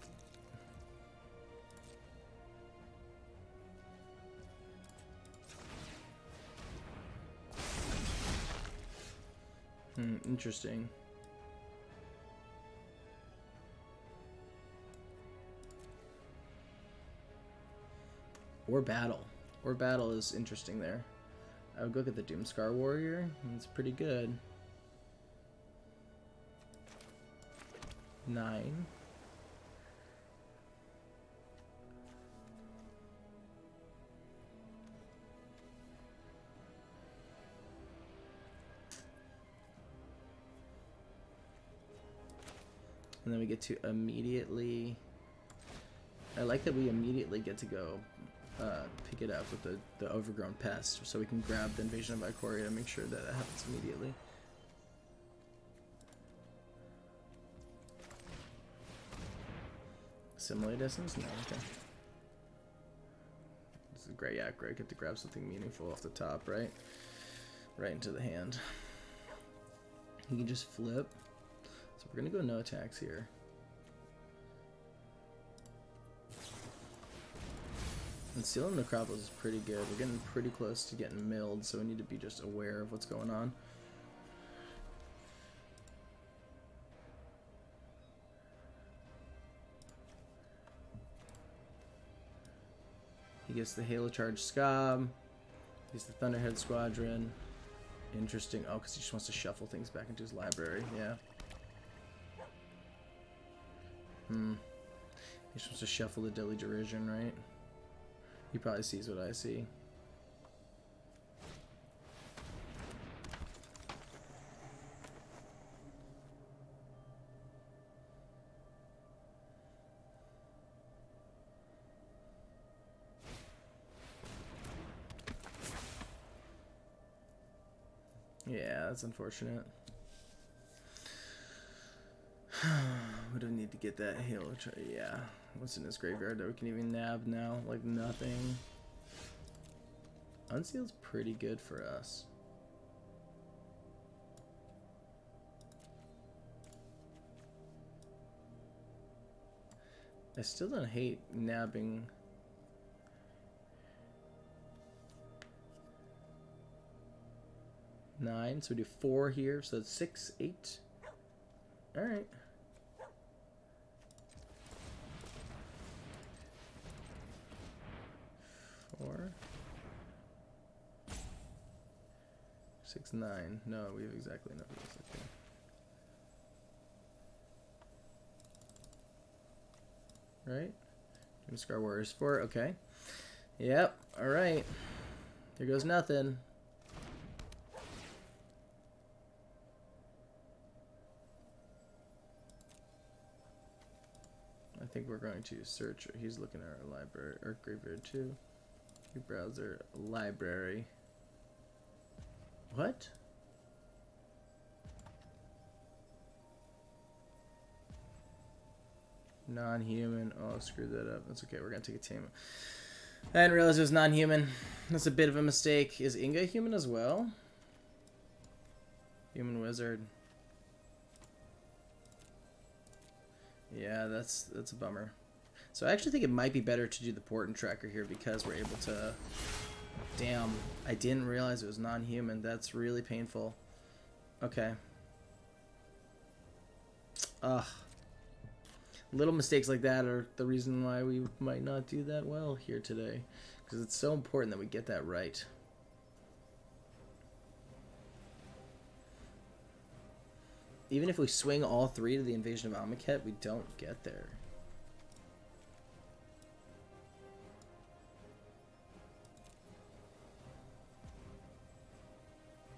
Interesting. Or battle. Or battle is interesting there. I would go get the Doomscar Warrior. It's pretty good. 9. And then we get to immediately... I like that we immediately get to go pick it up with the Overgrown Pest, so we can grab the Invasion of Ikoria and make sure that it happens immediately. Simulate essence? No, okay. This is great, yeah, great. Get to grab something meaningful off the top, right? Right into the hand. You can just flip. So we're gonna go no attacks here. And Sealing Necropolis is pretty good. We're getting pretty close to getting milled, so we need to be just aware of what's going on. He gets the Halo Charge Scob. He's the Thunderhead Squadron. Interesting. Oh, because he just wants to shuffle things back into his library. Yeah. He just wants to shuffle the Deadly Derision, right? He probably sees what I see. Yeah, that's unfortunate. We don't need to get that Halo. Yeah. What's in his graveyard that we can even nab now? Like nothing. Unseal's pretty good for us. I still don't hate nabbing. Nine, so we do 4 here, so that's 6, 8. Alright. Four, 6, 9. No, we have exactly enough of this. Okay. Right? Doomscar Warriors 4. Okay. Yep. All right. Here goes nothing. I think we're going to search. He's looking at our library or graveyard too. Browser library. What? Non-human. Oh, screw that up. That's okay. We're gonna take a team. I didn't realize it was non-human. That's a bit of a mistake. Is Inga human as well? Human wizard. Yeah, that's a bummer. So I actually think it might be better to do the Portent Tracker here because we're able to... Damn, I didn't realize it was non-human. That's really painful. Okay. Ugh. Little mistakes like that are the reason why we might not do that well here today. Because it's so important that we get that right. Even if we swing all 3 to the Invasion of Amonkhet, we don't get there.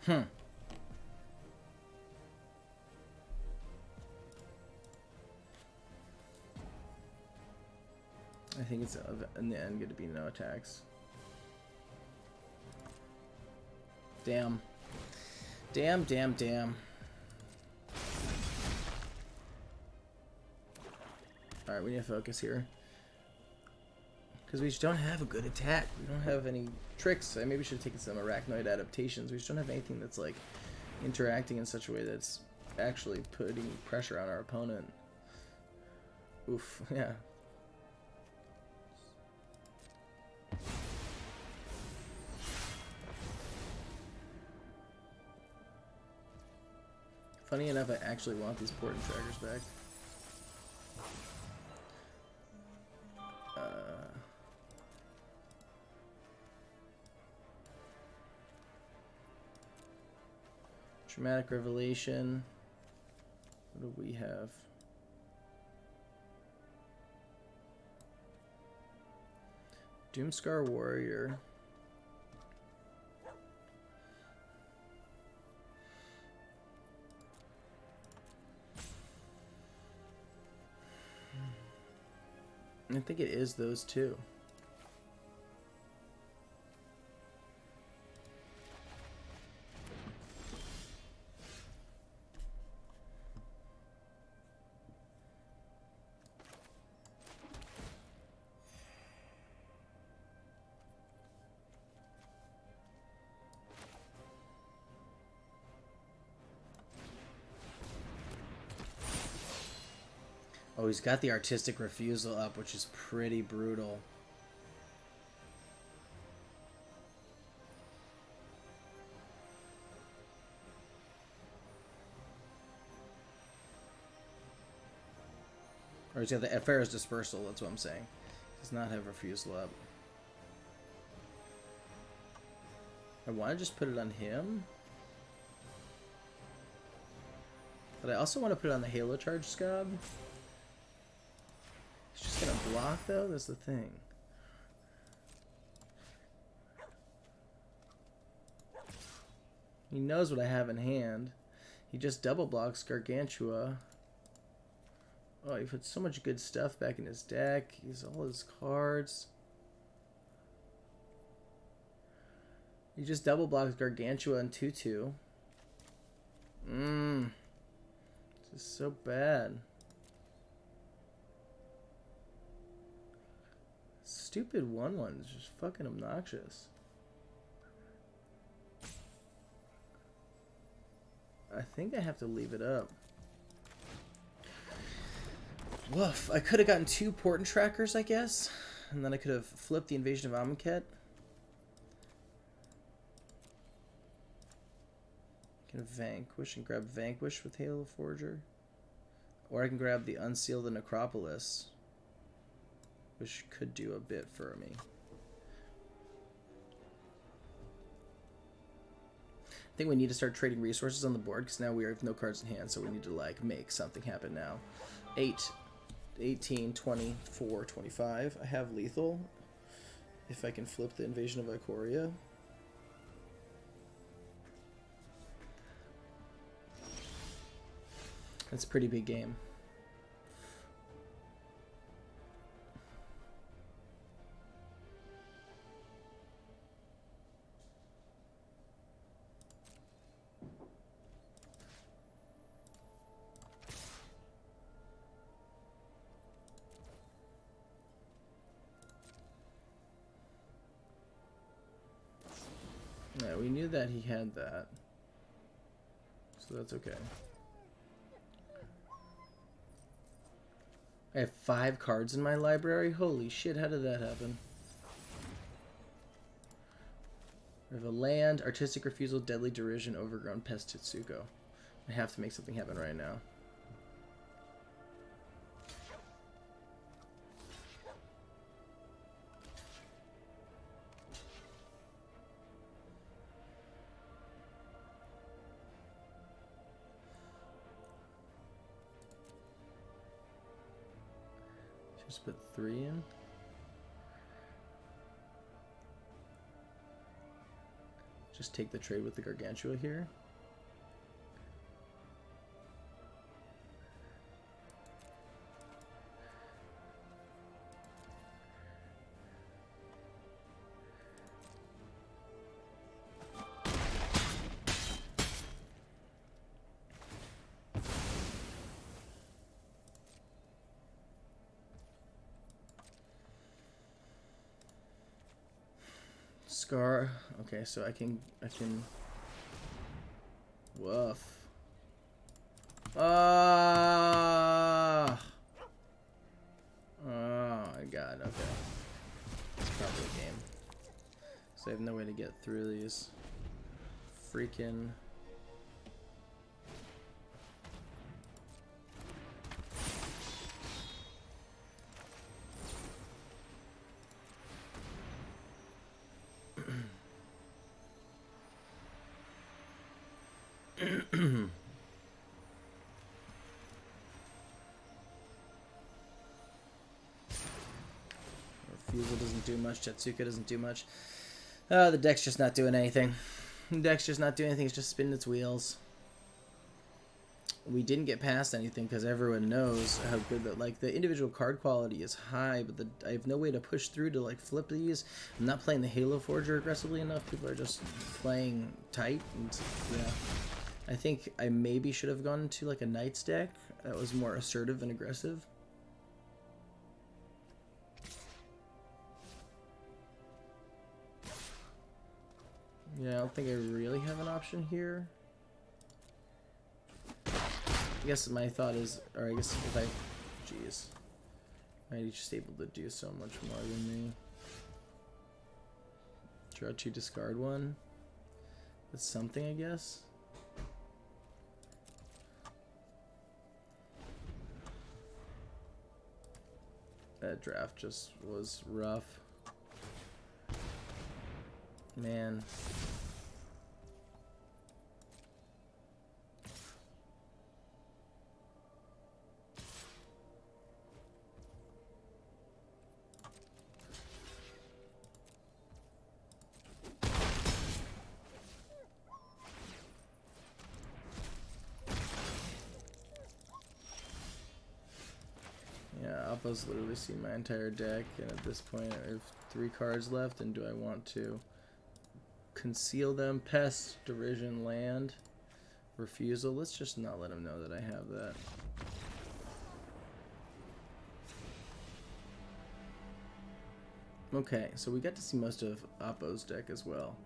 I think it's in the end going to be no attacks. Damn. Damn, damn, damn. Alright, we need to focus here. Because we just don't have a good attack. We don't have any tricks. I maybe should have taken some arachnoid adaptations. We just don't have anything that's like interacting in such a way that's actually putting pressure on our opponent. Oof, yeah. Funny enough, I actually want these Portent Trackers back. Dramatic Revelation. What do we have? Doomscar Warrior. I think it is those two. Oh, he's got the artistic refusal up, which is pretty brutal. Or he's got the Pharaoh's Dispersal, that's what I'm saying. Does not have refusal up. I want to just put it on him. But I also want to put it on the Halo Charge Scob. He's just going to block, though? That's the thing. He knows what I have in hand. He just double blocks Gargantua. Oh, he put so much good stuff back in his deck. He's all his cards. He just double blocks Gargantua and 2/2. This is so bad. Stupid 1/1 is just fucking obnoxious. I think I have to leave it up. Woof. I could have gotten 2 Portent Trackers, I guess. And then I could have flipped the Invasion of Amonkhet. Can Vanquish and grab Vanquish with Halo Forger. Or I can grab the Unseal the Necropolis, which could do a bit for me. I think we need to start trading resources on the board because now we have no cards in hand, so we need to like make something happen now. 8, 18, 24, 25. I have lethal if I can flip the Invasion of Ikoria. That's a pretty big game. Yeah, we knew that he had that, so that's okay. I have 5 cards in my library? Holy shit, how did that happen? We have a land, Artistic Refusal, Deadly Derision, Overgrown Pest, Tetsuko. I have to make something happen right now. Just put 3 in. Just take the trade with the Gargantua here. Scar. Okay, so I can woof. Ah. Oh my god, okay. It's probably a game. So I have no way to get through these. Freaking Refusal doesn't do much. Tetsuka doesn't do much. The deck's just not doing anything. The deck's just not doing anything. It's just spinning its wheels. We didn't get past anything because everyone knows how good that, like, the individual card quality is high, but I have no way to push through to, like, flip these. I'm not playing the Halo Forger aggressively enough. People are just playing tight, and yeah. I think I maybe should have gone to, like, a Knights deck that was more assertive and aggressive. Yeah, I don't think I really have an option here. I guess my thought is, or I guess if I, jeez, he's just able to do so much more than me. Draw 2, discard 1. That's something, I guess. That draft just was rough. Man. Appo's literally seen my entire deck, and at this point I have 3 cards left, and do I want to conceal them? Pest, Derision, Land, Refusal. Let's just not let him know that I have that. Okay, so we got to see most of Appo's deck as well.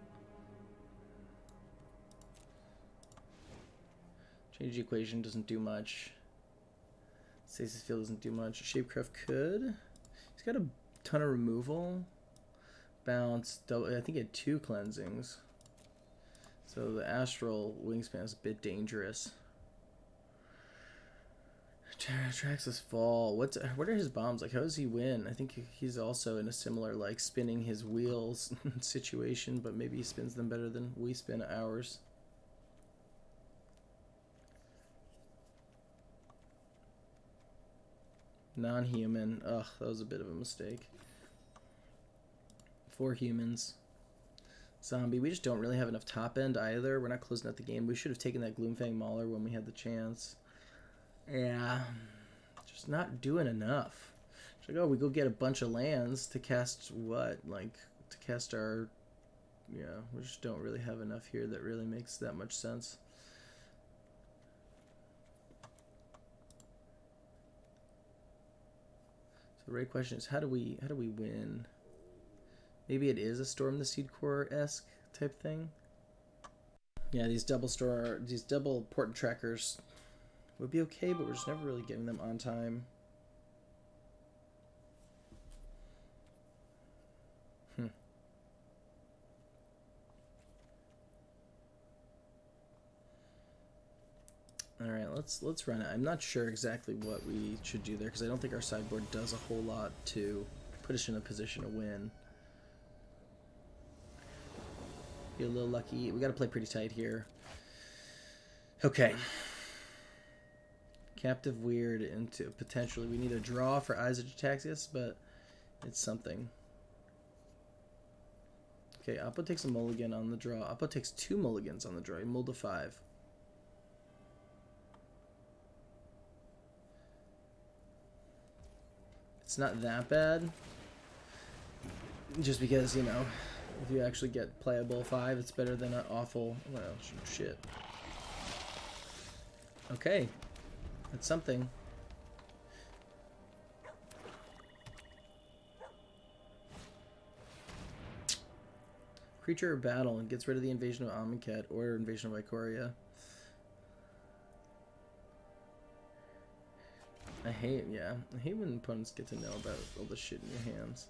Change the equation doesn't do much. Stasis Field doesn't do much. Shapecraft could. He's got a ton of removal. Bounce. I think he had 2 cleansings. So the Astral Wingspan is a bit dangerous. Traxxas Fall. What are his bombs? Like, how does he win? I think he's also in a similar, like, spinning his wheels situation, but maybe he spins them better than we spin ours. Non-human. Ugh, that was a bit of a mistake. 4 humans. Zombie. We just don't really have enough top end either. We're not closing out the game. We should have taken that Gloomfang Mauler when we had the chance. Yeah. Just not doing enough. It's like, oh, we go get a bunch of lands to cast what? Like, to cast our... Yeah, we just don't really have enough here that really makes that much sense. The right question is, how do we win? Maybe it is a Storm the Seed Core-esque type thing. Yeah, these double port trackers would be okay, but we're just never really getting them on time. All right, let's run it. I'm not sure exactly what we should do there because I don't think our sideboard does a whole lot to put us in a position to win. Be a little lucky. We got to play pretty tight here. Okay. Captive Weird into potentially. We need a draw for Eyes of Jataxius, but it's something. Okay, Appo takes a mulligan on the draw. Appo takes 2 mulligans on the draw. He mulled a 5. It's not that bad. Just because, you know, if you actually get playable 5, it's better than an awful, well, shit. Okay. That's something. Creature or battle and gets rid of the Invasion of Amonkhet or Invasion of Ikoria. I hate when opponents get to know about all the shit in your hands.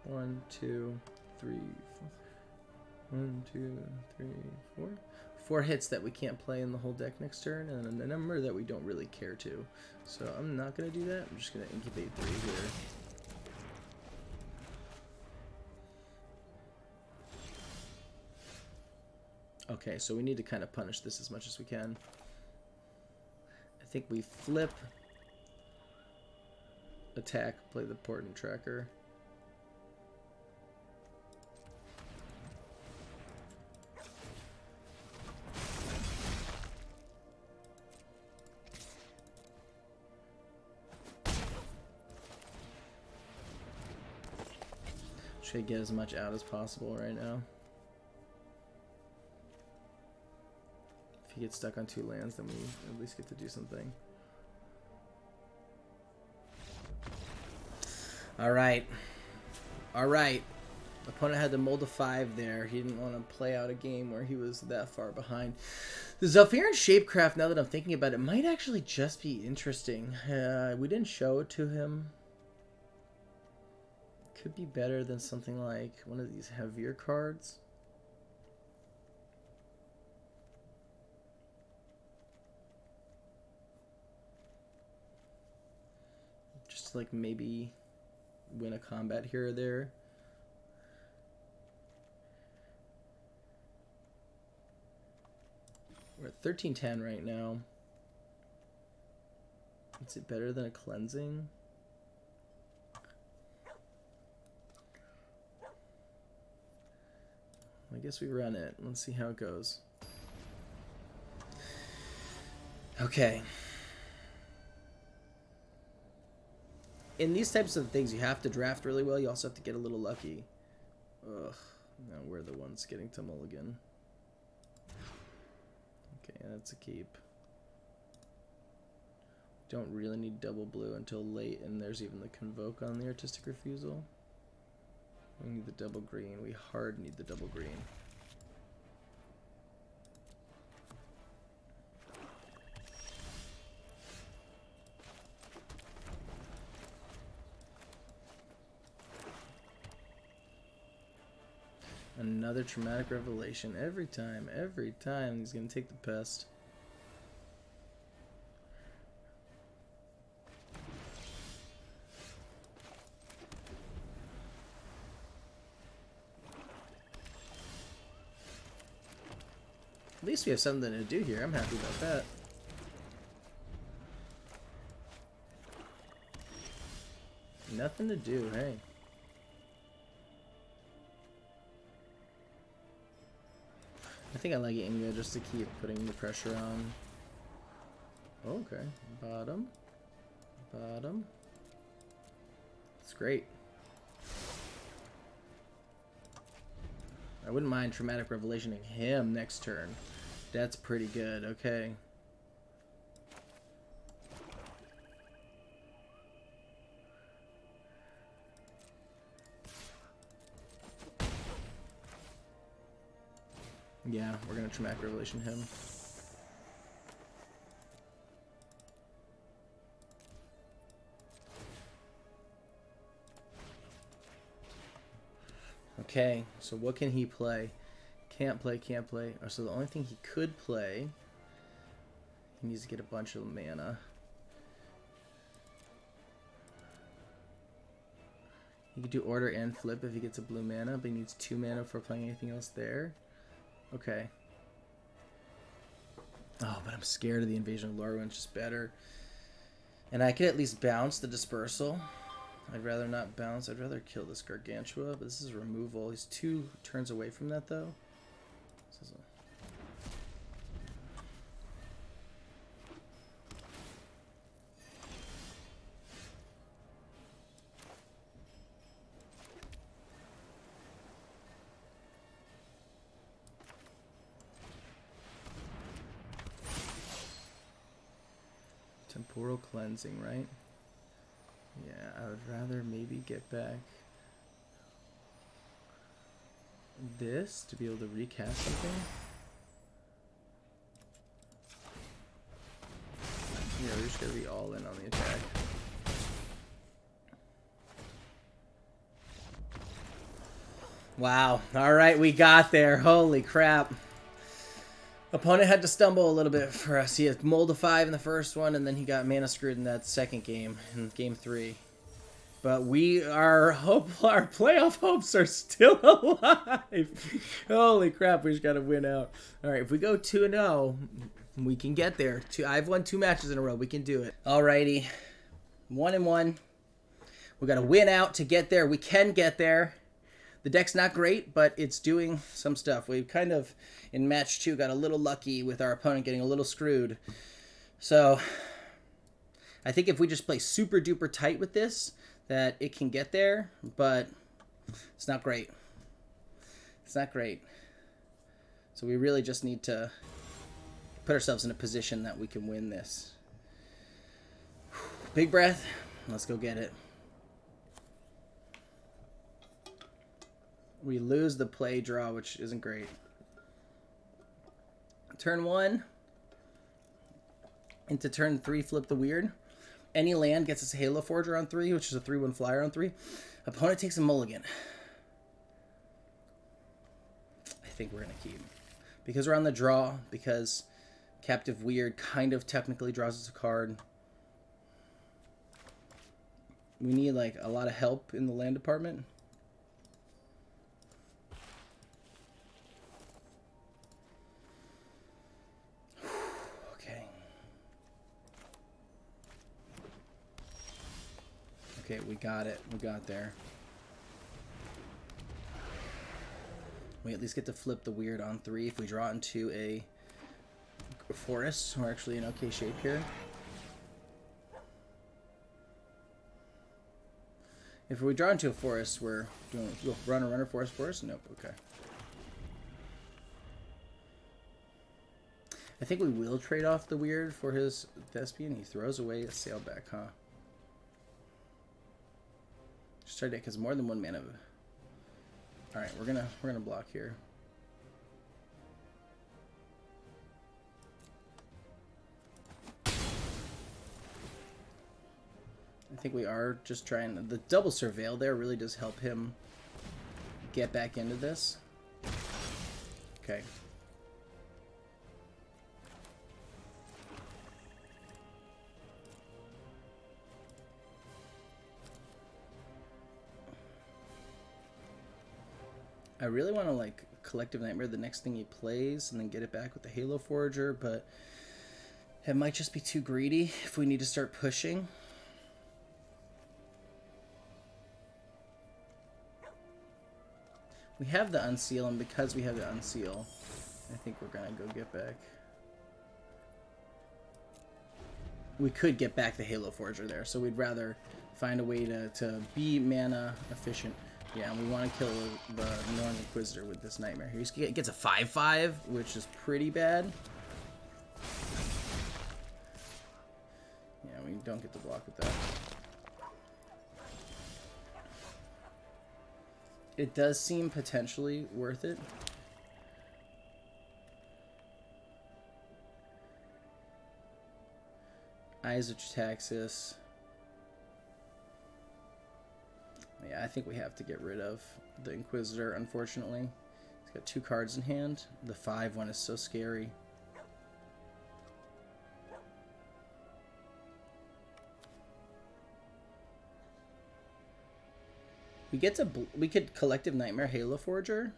One, two, three, four. 1, 2, 3, 4. 4 hits that we can't play in the whole deck next turn, and a number that we don't really care to. So I'm not going to do that. I'm just going to incubate 3 here. Okay, so we need to kind of punish this as much as we can. I think we flip, attack, play the Portent Tracker. Try to get as much out as possible right now. If he gets stuck on 2 lands, then we at least get to do something. Alright. Alright. Opponent had to mold a 5 there. He didn't want to play out a game where he was that far behind. The Zephyrian Shapecraft, now that I'm thinking about it, might actually just be interesting. We didn't show it to him. Could be better than something like one of these heavier cards. Just like maybe win a combat here or there. We're at 1310 right now. Is it better than a cleansing? I guess we run it. Let's see how it goes. Okay. In these types of things, you have to draft really well. You also have to get a little lucky. Ugh. Now we're the ones getting to mulligan. Okay, that's a keep. Don't really need double blue until late, and there's even the Convoke on the Artistic Refusal. We need the double green. We hard need the double green. Another Traumatic Revelation. Every time he's gonna take the pest. At least we have something to do here. I'm happy about that. Nothing to do, hey. I think I like Inga just to keep putting the pressure on. Okay, bottom. Bottom. It's great. I wouldn't mind Traumatic Revelationing him next turn. That's pretty good, okay. Yeah, we're gonna Traumatic Revelation him. Okay, so what can he play? Can't play, can't play. Oh, so the only thing he could play, he needs to get a bunch of mana. He could do Order and Flip if he gets a blue mana, but he needs 2 mana for playing anything else there. Okay. Oh, but I'm scared of the Invasion of Lorwyn's just better. And I could at least bounce the Dispersal. I'd rather not bounce. I'd rather kill this Gargantua, but this is removal. He's 2 turns away from that, though. This is a... Temporal Cleansing, right? Yeah, I would rather maybe get back this to be able to recast something. Yeah, we're just gonna be all in on the attack. Wow. Alright, we got there. Holy crap. Opponent had to stumble a little bit for us. He had mold of 5 in the first one, and then he got mana screwed in that second game, in game 3. But our playoff hopes are still alive. Holy crap, we just got to win out. All right, if we go 2-0, we can get there. I've won 2 matches in a row. We can do it. Alrighty, 1-1. We got to win out to get there. We can get there. The deck's not great, but it's doing some stuff. We kind of, in match 2, got a little lucky with our opponent getting a little screwed. So, I think if we just play super duper tight with this, that it can get there, but it's not great. It's not great. So we really just need to put ourselves in a position that we can win this. Big breath. Let's go get it. We lose the play draw, which isn't great. Turn 1. Into turn 3, flip the weird. Any land gets us a Halo Forger on 3, which is a 3/1 flyer on 3. Opponent takes a mulligan. I think we're going to keep. Because we're on the draw, because Captive Weird kind of technically draws us a card. We need like a lot of help in the land department. Okay, we got it. We got there. We at least get to flip the weird on 3. If we draw into a forest, we're actually in okay shape here. If we draw into a forest, we're doing runner, forest. Nope, okay. I think we will trade off the weird for his Thespian. He throws away a Sailback, huh? Just our deck has more than 1 mana. All right, we're gonna block here. I think we are just trying. The double surveil there really does help him get back into this. Okay. I really want to like Collective Nightmare the next thing he plays and then get it back with the Halo Forager, but it might just be too greedy if we need to start pushing. We have the Unseal, and because we have the Unseal, I think we're going to go get back. We could get back the Halo Forger there, so we'd rather find a way to be mana efficient. Yeah, and we want to kill the Norn Inquisitor with this Nightmare here. He gets a 5/5, which is pretty bad. Yeah, we don't get to block with that. It does seem potentially worth it. Eyes of Chitaxis. Yeah, I think we have to get rid of the Inquisitor, unfortunately. He's got 2 cards in hand. The 5/1 is so scary. We could Collective Nightmare Halo Forger.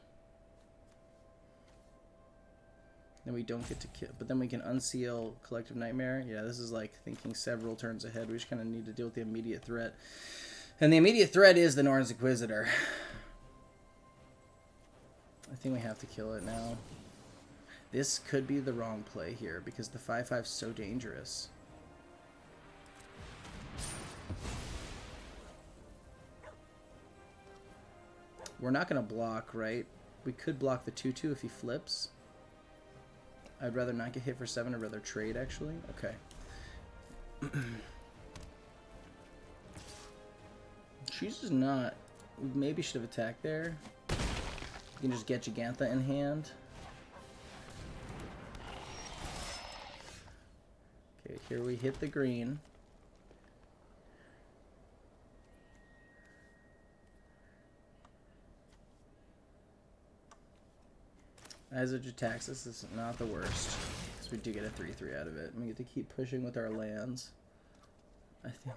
Then we don't get to kill, but then we can unseal Collective Nightmare. Yeah, this is like thinking several turns ahead. We just kind of need to deal with the immediate threat. And the immediate threat is the Norn's Inquisitor. I think we have to kill it now. This could be the wrong play here because the 5/5 is so dangerous. We're not going to block, right? We could block the 2/2 if he flips. I'd rather not get hit for 7. I'd rather trade, actually. Okay. She's just not... We maybe should have attacked there. You can just get Gigantha in hand. Okay, here we hit the green. Isaac attacks. This is not the worst. Because we do get a 3/3 out of it. And we get to keep pushing with our lands. I think.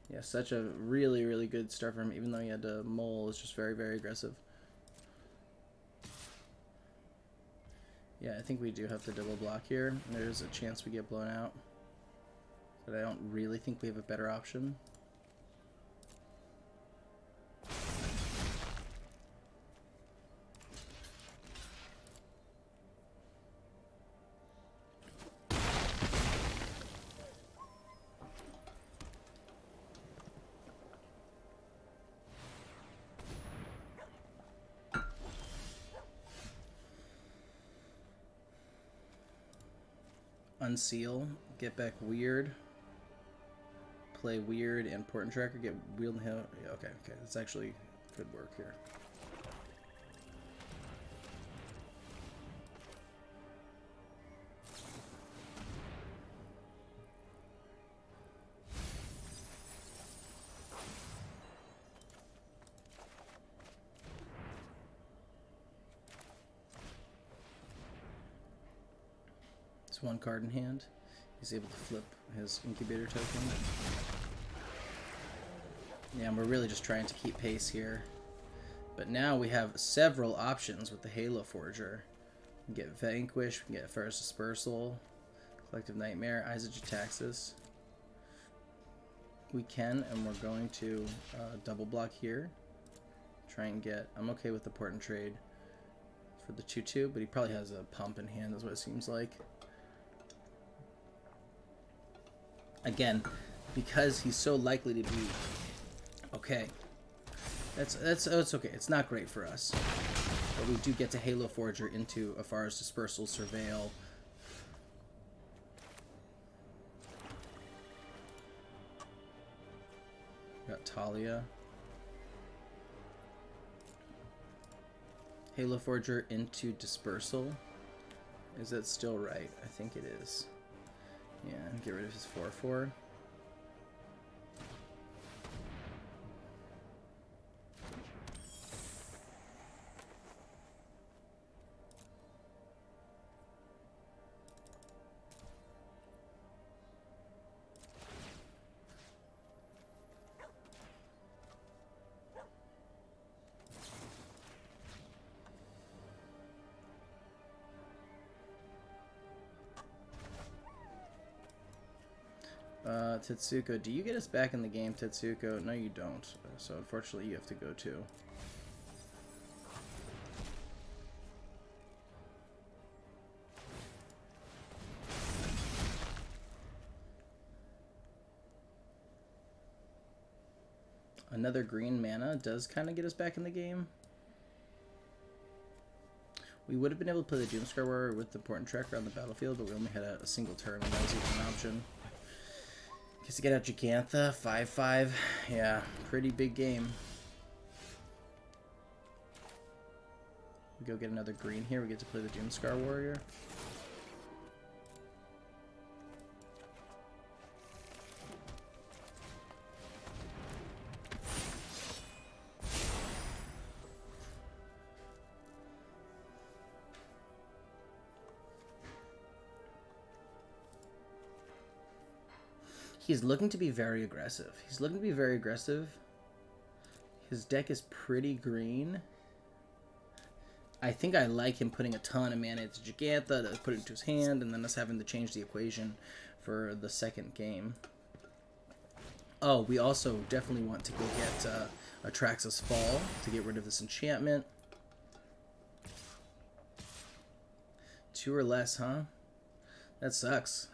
Yeah, such a really, really good start for him, even though he had to mole. It's just very, very aggressive. Yeah, I think we do have to double block here. There's a chance we get blown out. But I don't really think we have a better option. Unseal, get back weird, play weird, and Portent Tracker, get wheel and hill. Yeah, okay, that's actually good work here. It's one card in hand. He's able to flip his incubator token. Yeah, and we're really just trying to keep pace here. But now we have several options with the Halo Forger. We can get Vanquish, we can get First Dispersal, Collective Nightmare, Isaac Taxis. We can, and we're going to double block here. Try and get... I'm okay with the Portent Trade for the 2/2, but he probably has a pump in hand, is what it seems like. Again, because he's so likely to be okay. That's okay. It's not great for us, but we do get to Halo Forger into Afara's Dispersal, Surveil. Got Talia. Halo Forger into Dispersal. Is that still right? I think it is. Yeah, get rid of his 4/4. Tetsuko, do you get us back in the game, Tetsuko? No, you don't. So unfortunately, you have to go too. Another green mana does kind of get us back in the game. We would have been able to play the Doomscar Warrior with the Portent Tracker on the battlefield, but we only had a single turn, and that was even an option. Guess to get out Gigantha, 5/5. Yeah, pretty big game. We go get another green here. We get to play the Doomscar Warrior. He's looking to be very aggressive. His deck is pretty green. I think I like him putting a ton of mana into Gigantha to put it into his hand, and then us having to change the equation for the second game. Oh, we also definitely want to go get Atraxa's Fall to get rid of this enchantment. 2 or less, huh? That sucks.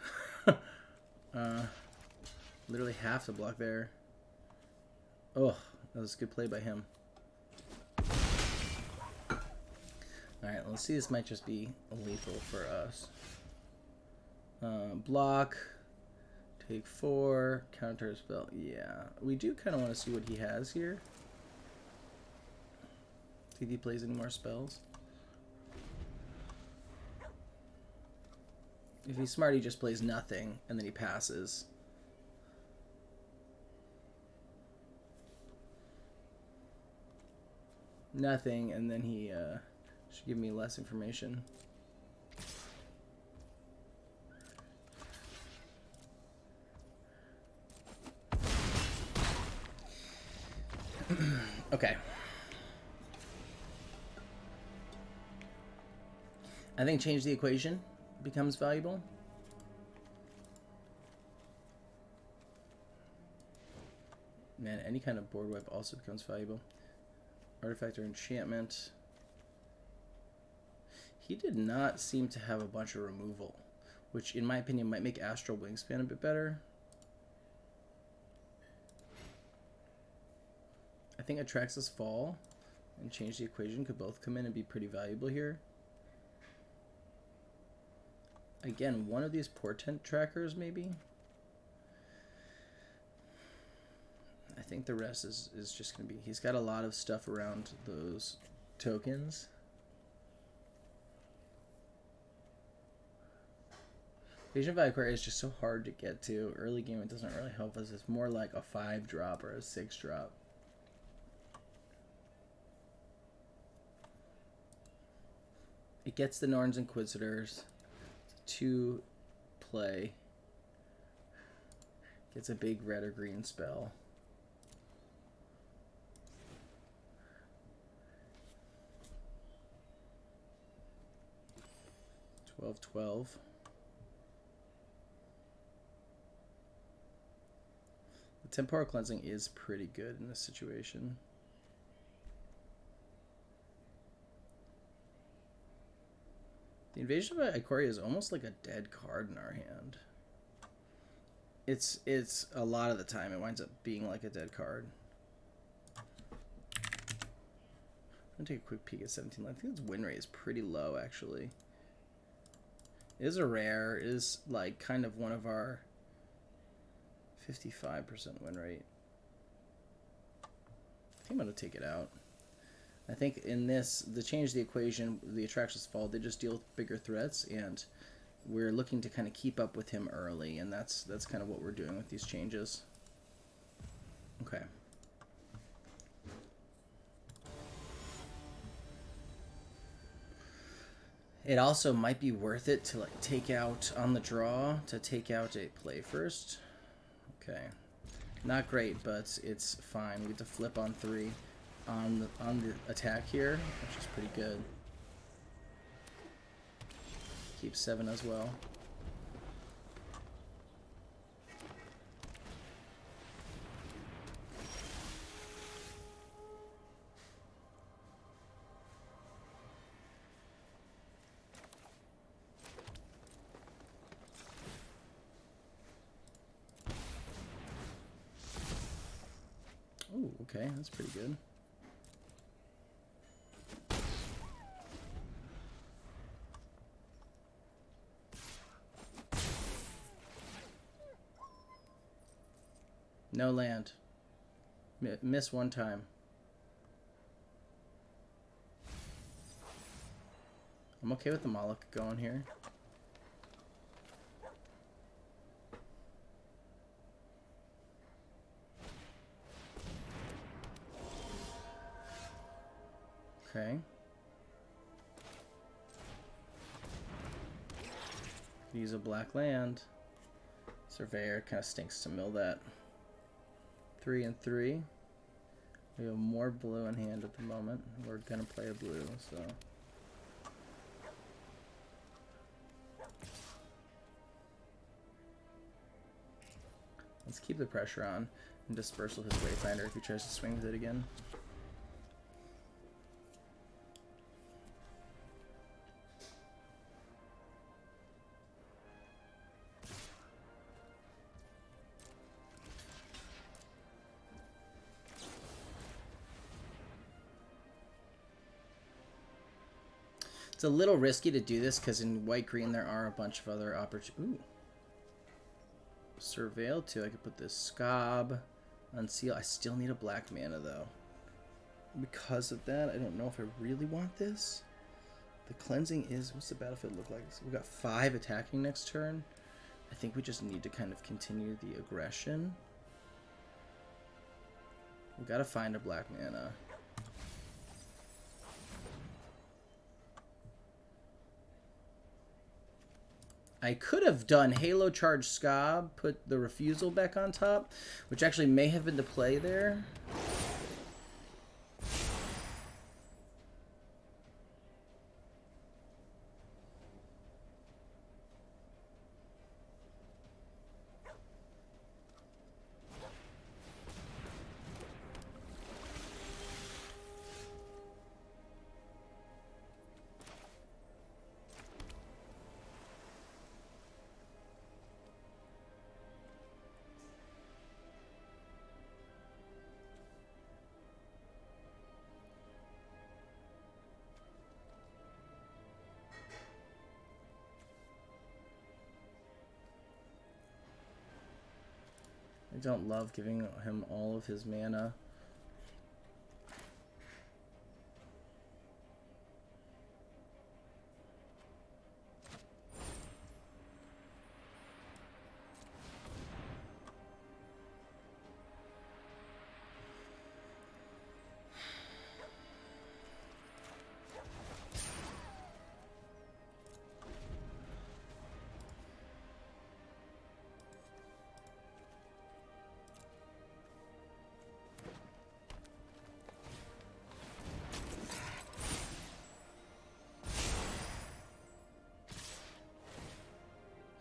Literally half the block there. Oh, that was a good play by him. Alright, let's see. This might just be lethal for us. Block. Take 4. Counter spell. Yeah. We do kind of want to see what he has here. See if he plays any more spells. If he's smart, he just plays nothing, and then he passes. nothing, and then he should give me less information. Okay. I think change the equation becomes valuable. Man, any kind of board wipe also becomes valuable. Artifact or enchantment. He did not seem to have a bunch of removal, which in my opinion might make Astral Wingspan a bit better. I think Atrax's Fall and change the equation could both come in and be pretty valuable here. Again, one of these portent trackers maybe. I think the rest is just going to be... He's got a lot of stuff around those tokens. Vision of Aquaria is just so hard to get to. Early game, it doesn't really help us. It's more like a 5-drop or a 6-drop. It gets the Norn's Inquisitors. It's a 2-play. Gets a big red or green spell. $12. The Temporal Cleansing is pretty good in this situation. The Invasion of Ikoria is almost like a dead card in our hand. It's a lot of the time it winds up being like a dead card. I'm gonna take a quick peek at 17. I think its win rate is pretty low actually. It is a rare. It is like kind of one of our 55% win rate. I think I'm gonna take it out. I think in this, the change the equation, the Atrax's Fall, they just deal with bigger threats, and we're looking to kind of keep up with him early, and that's kind of what we're doing with these changes. Okay. It also might be worth it to like take out on the draw, to take out a play first. Okay. Not great, but it's fine. We get to flip on 3 on the attack here, which is pretty good. Keep 7 as well. Ooh, okay, that's pretty good. No land. Miss one time. I'm okay with the Moloch going here. Okay. Use a black land. Surveyor kind of stinks to mill that. 3 and 3. We have more blue in hand at the moment. We're gonna play a blue, so. Let's keep the pressure on and dispersal his Wayfinder if he tries to swing with it again. It's a little risky to do this because in white-green there are a bunch of other opportunities. Ooh. Surveil too. I could put this Scob, Unseal. I still need a black mana though. Because of that, I don't know if I really want this. The cleansing is... What's the battlefield look like? So we've got 5 attacking next turn. I think we just need to kind of continue the aggression. We've got to find a black mana. I could have done Halo Charge Scob, put the Refusal back on top, which actually may have been the play there. I don't love giving him all of his mana.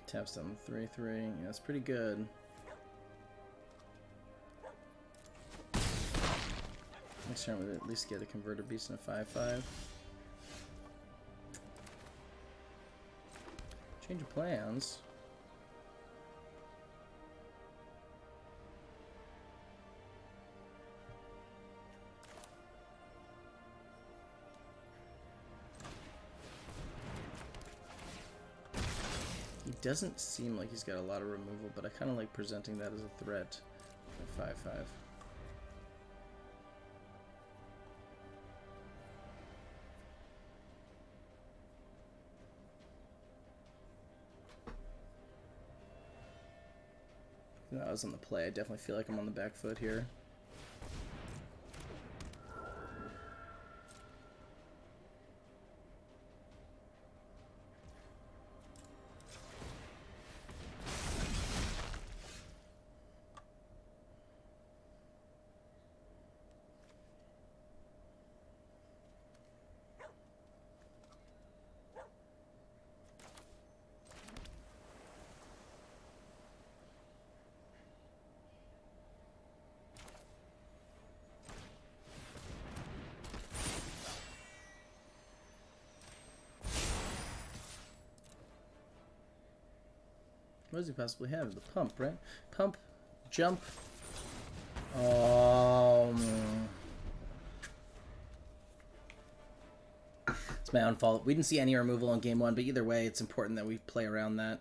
Taps on 3/3. Yeah, that's pretty good. Next turn we'll at least get a Converter Beast and a 5/5. Change of plans. He doesn't seem like he's got a lot of removal, but I kind of like presenting that as a threat. 5/5. That was on the play. I definitely feel like I'm on the back foot here. What does he possibly have? The pump, right? Pump, jump. It's my own fault. We didn't see any removal on game one, but either way, it's important that we play around that.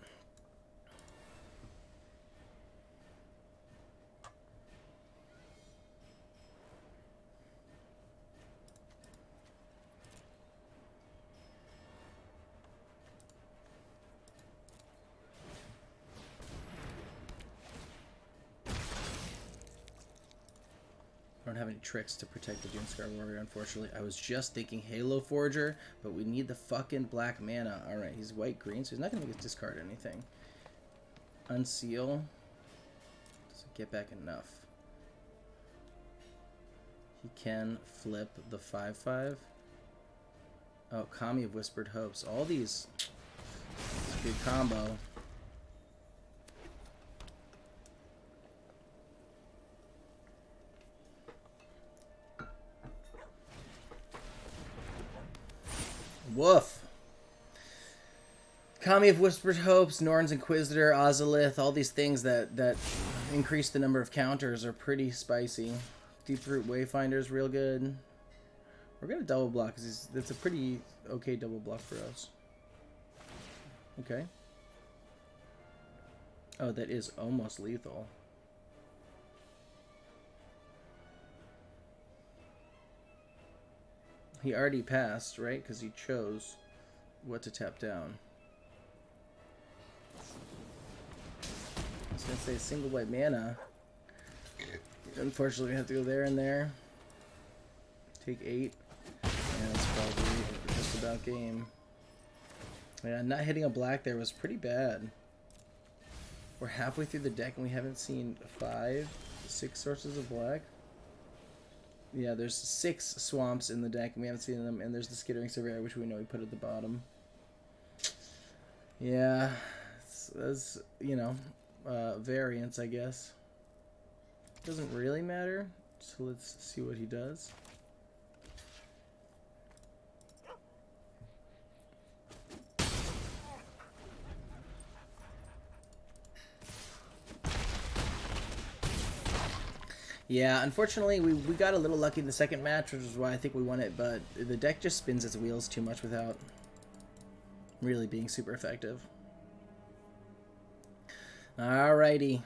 I don't have any tricks to protect the Doomscar Warrior, unfortunately. I was just thinking Halo Forger, but we need the fucking black mana. Alright, he's white-green, so he's not going to make us discard anything. Unseal. Doesn't get back enough. He can flip the 5/5. Oh, Kami of Whispered Hopes. All these. It's a good combo. Woof. Kami of Whispered Hopes, Norn's Inquisitor, Ozolith, all these things that increase the number of counters are pretty spicy. Deeproot Wayfinder is real good. We're going to double block because it's a pretty okay double block for us. Okay. Oh, that is almost lethal. He already passed, right? Because he chose what to tap down. I was going to say single white mana. Unfortunately, we have to go there and there. Take 8. And it's probably just about game. Yeah, not hitting a black there was pretty bad. We're halfway through the deck and we haven't seen 5, 6 sources of black. Yeah, there's 6 swamps in the deck and we haven't seen them, and there's the Skittering Surveyor, which we know we put at the bottom. Yeah, that's, you know, variance, I guess. Doesn't really matter, so let's see what he does. Yeah, unfortunately, we got a little lucky in the second match, which is why I think we won it, but the deck just spins its wheels too much without really being super effective. Alrighty.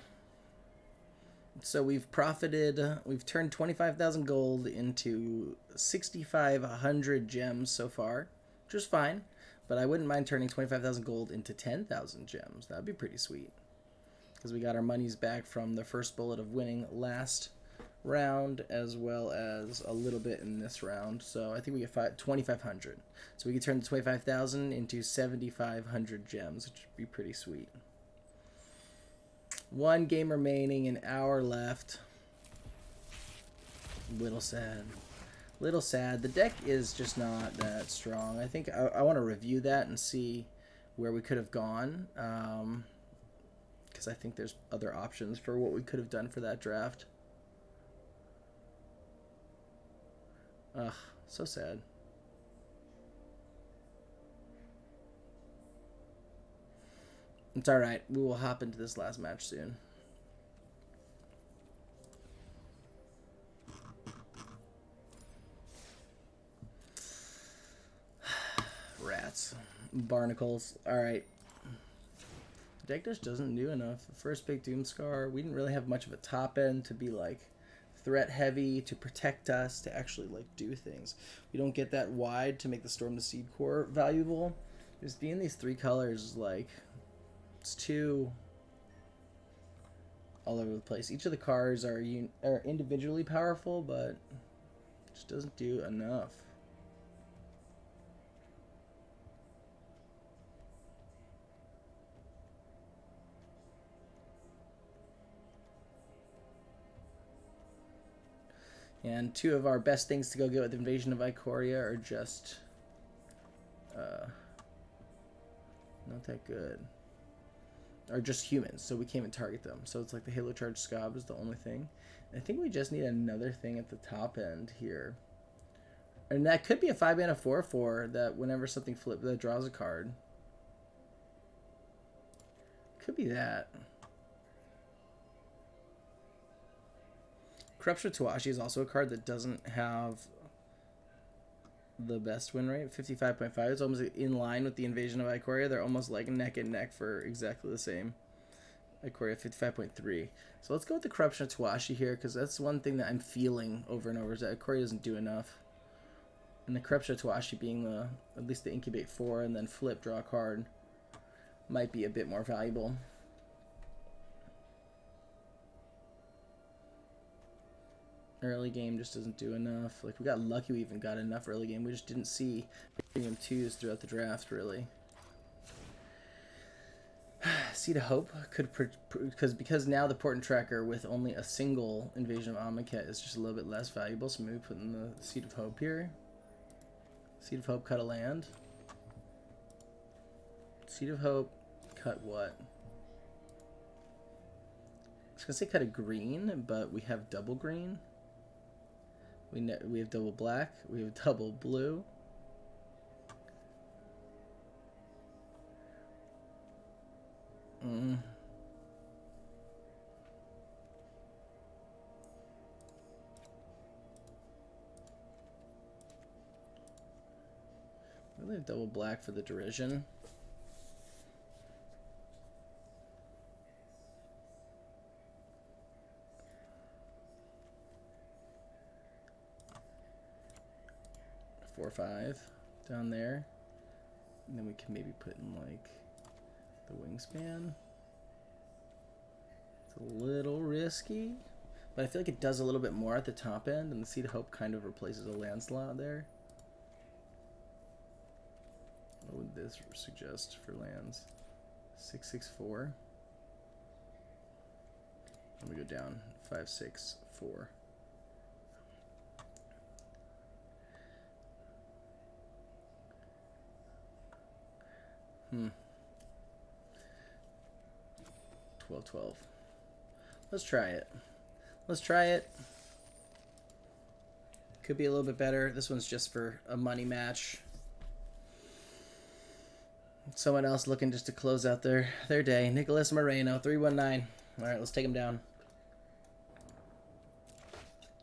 So we've turned 25,000 gold into 6,500 gems so far, which is fine, but I wouldn't mind turning 25,000 gold into 10,000 gems. That would be pretty sweet, because we got our monies back from the first bullet of winning last round, as well as a little bit in this round. So I think we get 2,500. So we could turn the 25,000 into 7,500 gems, which would be pretty sweet. 1 game remaining, an hour left. Little sad. Little sad. The deck is just not that strong. I think I want to review that and see where we could have gone. Because I think there's other options for what we could have done for that draft. Ugh, so sad. It's alright. We will hop into this last match soon. Rats. Barnacles. Alright. Deck just doesn't do enough. First big Doomscar. We didn't really have much of a top end to be like threat heavy, to protect us, to actually like do things. We don't get that wide to make the Storm the Seed Core valuable. Just being these 3 colors is like, it's too all over the place. Each of the cards are individually powerful, but it just doesn't do enough. And 2 of our best things to go get with Invasion of Ikoria are just not that good. Are just humans, so we can't even target them. So it's like the Halo Charge Scob is the only thing. I think we just need another thing at the top end here. And that could be a 5-mana 4/4 that whenever something flips, that draws a card. Could be that. Corruption of Tawashi is also a card that doesn't have the best win rate, 55.5. It's almost in line with the Invasion of Ikoria. They're almost like neck and neck for exactly the same. Ikoria 55.3. So let's go with the Corruption of Tawashi here, because that's one thing that I'm feeling over and over, is that Ikoria doesn't do enough. And the Corruption of Tawashi being at least the incubate 4 and then flip, draw a card, might be a bit more valuable. Early game just doesn't do enough. Like, we got lucky we even got enough early game. We just didn't see premium 2s throughout the draft, really. Seed of Hope could, because now the Portent Tracker with only a single Invasion of Amonkhet is just a little bit less valuable. So maybe put in the Seed of Hope here. Seed of Hope, cut a land. Seed of Hope, cut what? I was gonna say cut a green, but we have double green. We have double black. We have double blue. Really have double black for the derision. Four, 5 down there, and then we can maybe put in like the wingspan. It's a little risky, but I feel like it does a little bit more at the top end, and the Seed of Hope kind of replaces a land slot there. What would this suggest for lands? 664. Let me go down. 564. Hmm. 12. Let's try it. Let's try it. Could be a little bit better. This one's just for a money match. Someone else looking just to close out their day. Nicholas Moreno, 319. All right, let's take him down.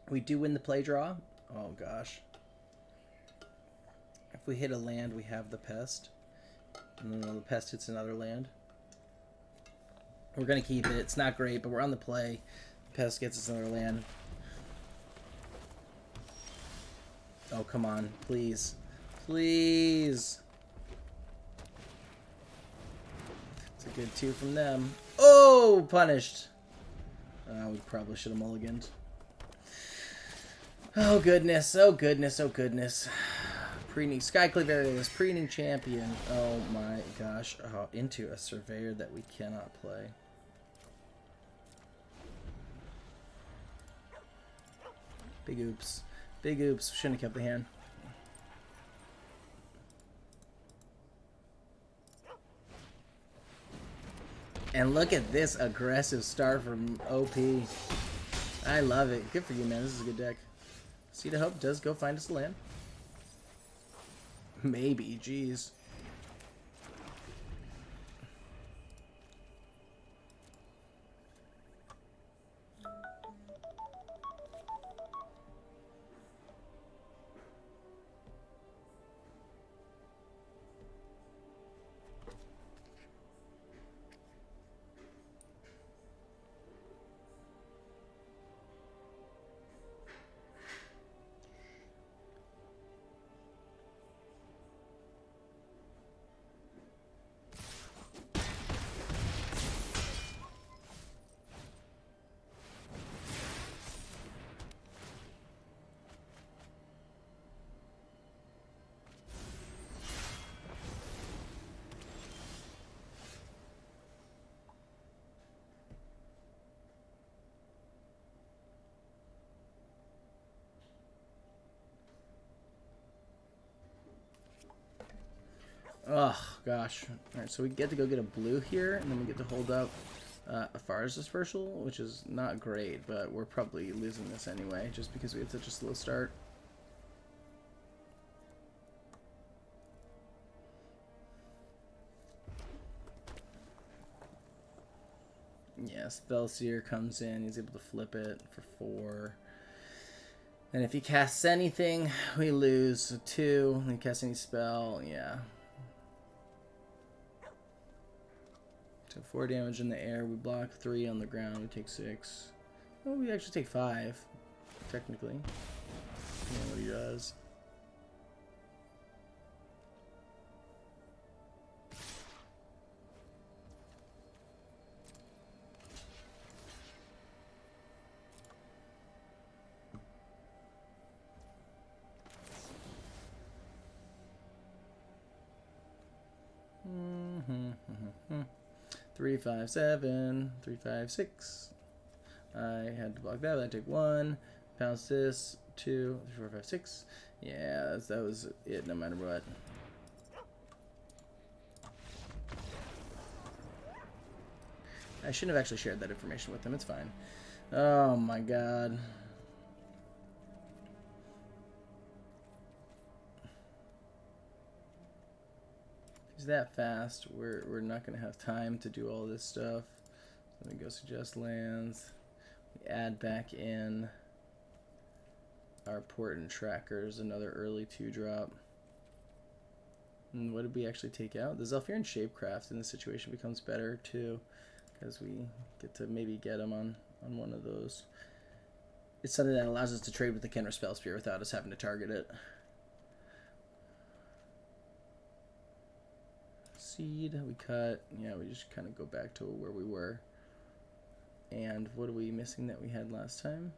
We do win the play draw. Oh, gosh. If we hit a land, we have the pest. And then the pest hits another land. We're going to keep it. It's not great, but we're on the play. Pest gets us another land. Oh, come on. Please. Please. It's a good 2 from them. Oh, punished. We probably should have mulliganed. Oh, goodness. Oh, goodness. Oh, goodness. Preening. Skyclave Aerialist. Preening Champion. Oh, my gosh. Oh, into a Surveyor that we cannot play. Big oops. Big oops. Shouldn't have kept the hand. And look at this aggressive start from OP. I love it. Good for you, man. This is a good deck. Seed of Hope does go find us a land. Maybe. Jeez. Oh, gosh. Alright, so we get to go get a blue here, and then we get to hold up a Far's Dispersal, which is not great, but we're probably losing this anyway, just because we had such a slow start. Yeah, Spellseer comes in, he's able to flip it for 4. And if he casts anything, we lose. So 2, and he casts any spell, yeah. So 4 damage in the air, we block 3 on the ground, we take 6. Oh, we actually take 5, technically. Yeah, what he does. Mm-hmm. 3, 5, 7, 3, 5, 6. I had to block that. I take 1. Bounce this. 2, 3, 4, 5, 6. Yeah, that was it. No matter what. I shouldn't have actually shared that information with them. It's fine. Oh my god. He's that fast. We're not gonna have time to do all this stuff. Let me go suggest lands. We add back in our port and trackers, another early 2-drop. And what did we actually take out? The Zephyrian Shapecraft in this situation becomes better too, because we get to maybe get him on one of those. It's something that allows us to trade with the Kenra Spell Spear without us having to target it. Seed, we cut. Yeah, we just kind of go back to where we were. And what are we missing that we had last time?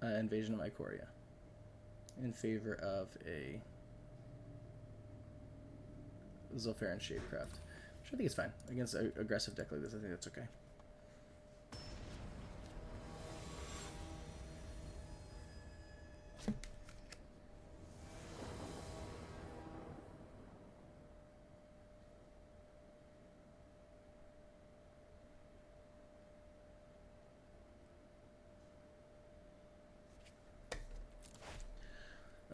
Invasion of Ikoria. in favor of a Zolfarin Shadecraft, which I think is fine against an aggressive deck like this. I think that's okay.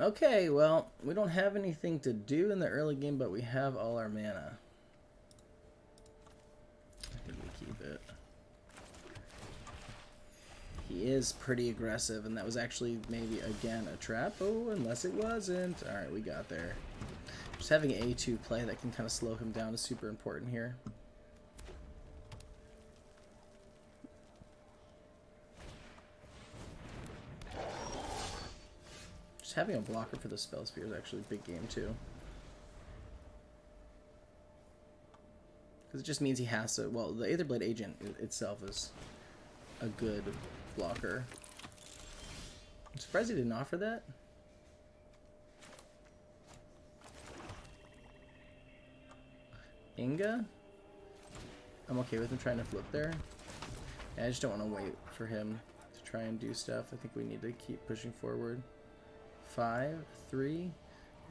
Okay, well, we don't have anything to do in the early game, but we have all our mana. I think we keep it. He is pretty aggressive, and that was actually maybe, again, a trap. Oh, unless it wasn't. Alright, we got there. Just having an A2 play that can kind of slow him down is super important here. Just having a blocker for the Spell Spear is actually a big game, too. Because it just means he has to... Well, the Aetherblade Agent itself is a good blocker. I'm surprised he didn't offer that. Inga? I'm okay with him trying to flip there. Yeah, I just don't want to wait for him to try and do stuff. I think we need to keep pushing forward. 5, 3,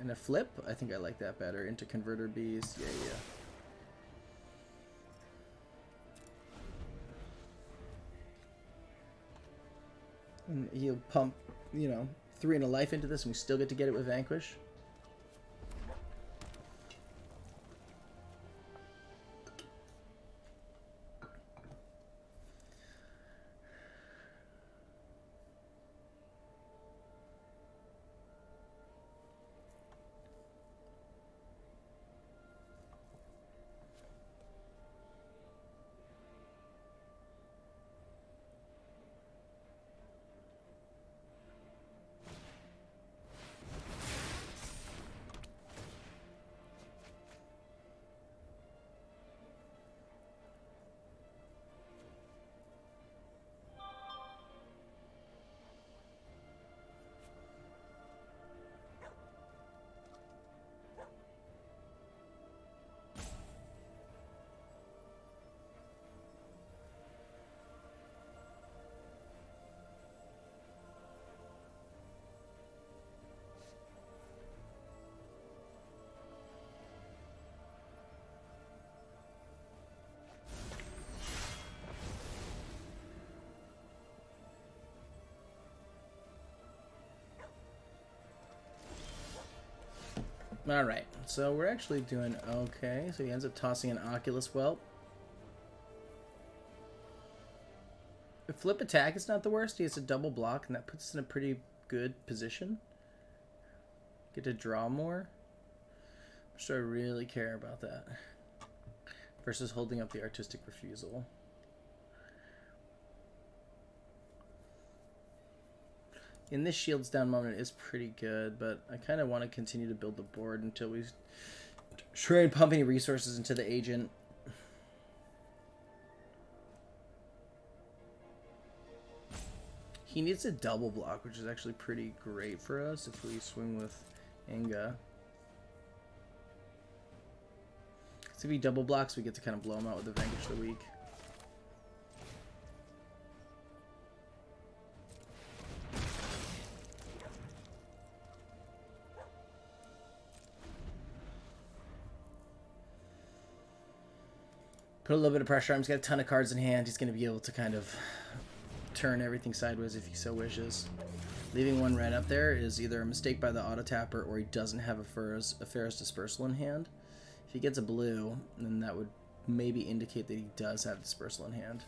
and a flip. I think I like that better. Into Converter Bees. Yeah, yeah. And he'll pump, you know, 3 and a life into this, and we still get to get it with Vanquish. Alright, so we're actually doing okay. So he ends up tossing an Oculus Whelp. The flip attack is not the worst. He has a double block, and that puts us in a pretty good position. Get to draw more. So I really care about that. Versus holding up the Artistic Refusal. In this shields down moment is pretty good, but I kind of want to continue to build the board until we try and pump any resources into the agent. He needs a double block, which is actually pretty great for us if we swing with Inga. So if he double blocks, we get to kind of blow him out with the Vanquish the Weak. Put a little bit of pressure on him. He's got a ton of cards in hand. He's going to be able to kind of turn everything sideways if he so wishes. Leaving 1 red up there is either a mistake by the auto tapper or he doesn't have a Ferrous Dispersal in hand. If he gets a blue, then that would maybe indicate that he does have Dispersal in hand.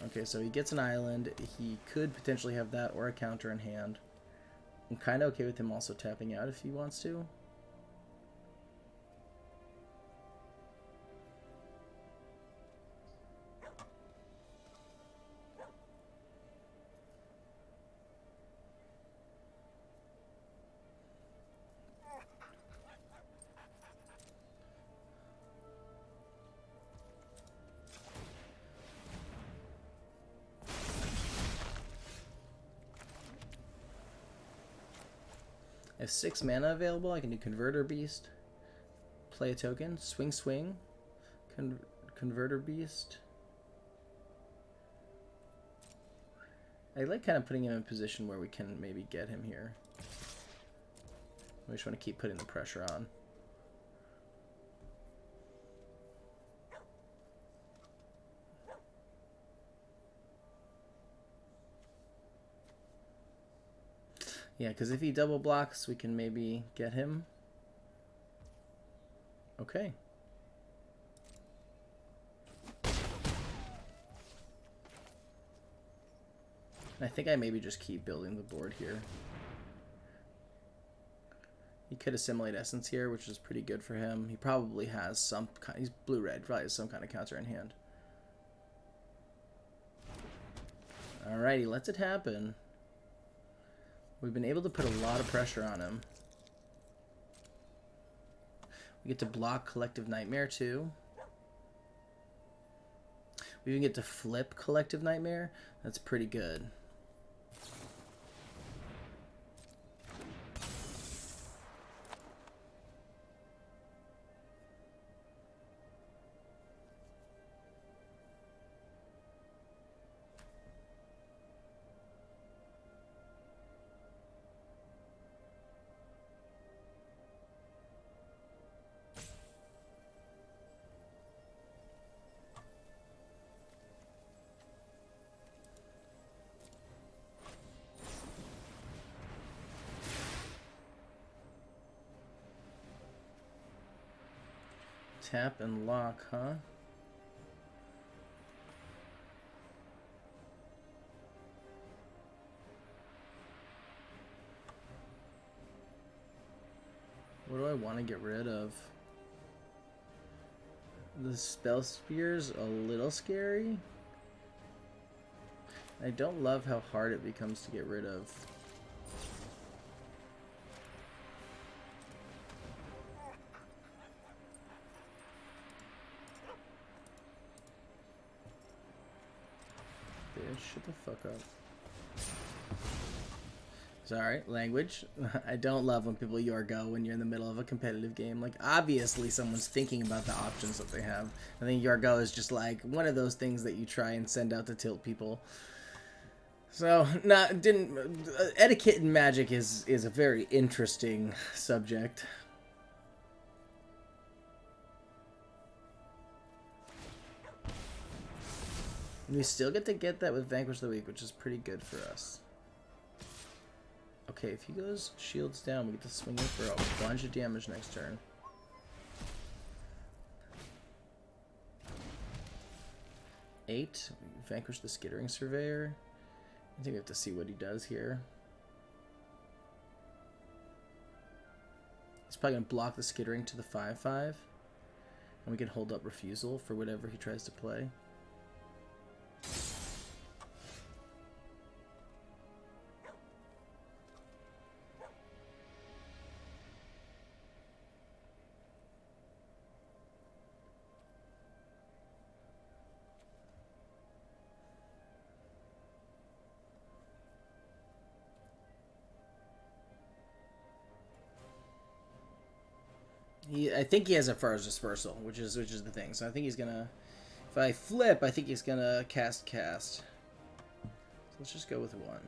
Okay, so he gets an island. He could potentially have that or a counter in hand. I'm kind of okay with him also tapping out if he wants to. I have 6 mana available. I can do Converter Beast. Play a token. Swing. Converter Beast. I like kind of putting him in a position where we can maybe get him here. We just want to keep putting the pressure on. Yeah, because if he double blocks, we can maybe get him. Okay. I think I maybe just keep building the board here. He could assimilate Essence here, which is pretty good for him. He probably has some kind. He's blue-red. Probably has some kind of counter in hand. Alright, he lets it happen. We've been able to put a lot of pressure on him. We get to block Collective Nightmare too. We even get to flip Collective Nightmare. That's pretty good. Tap and lock, huh? What do I want to get rid of? The Spell Spear's a little scary. I don't love how hard it becomes to get rid of. Shut the fuck up. Sorry, language. I don't love when people Yorgo when you're in the middle of a competitive game. Like, obviously someone's thinking about the options that they have. I think Yorgo is just like one of those things that you try and send out to tilt people. So, etiquette in Magic is a very interesting subject. We still get to get that with Vanquish the Weak, which is pretty good for us. Okay, if he goes shields down, we get to swing in for a bunch of damage next turn. Eight. Vanquish the Skittering Surveyor. I think we have to see what he does here. He's probably going to block the Skittering to the 5/5. And we can hold up Refusal for whatever he tries to play. I think he has a Far's Dispersal, which is the thing. So I think he's gonna. If I flip, I think he's gonna cast. So let's just go with 1.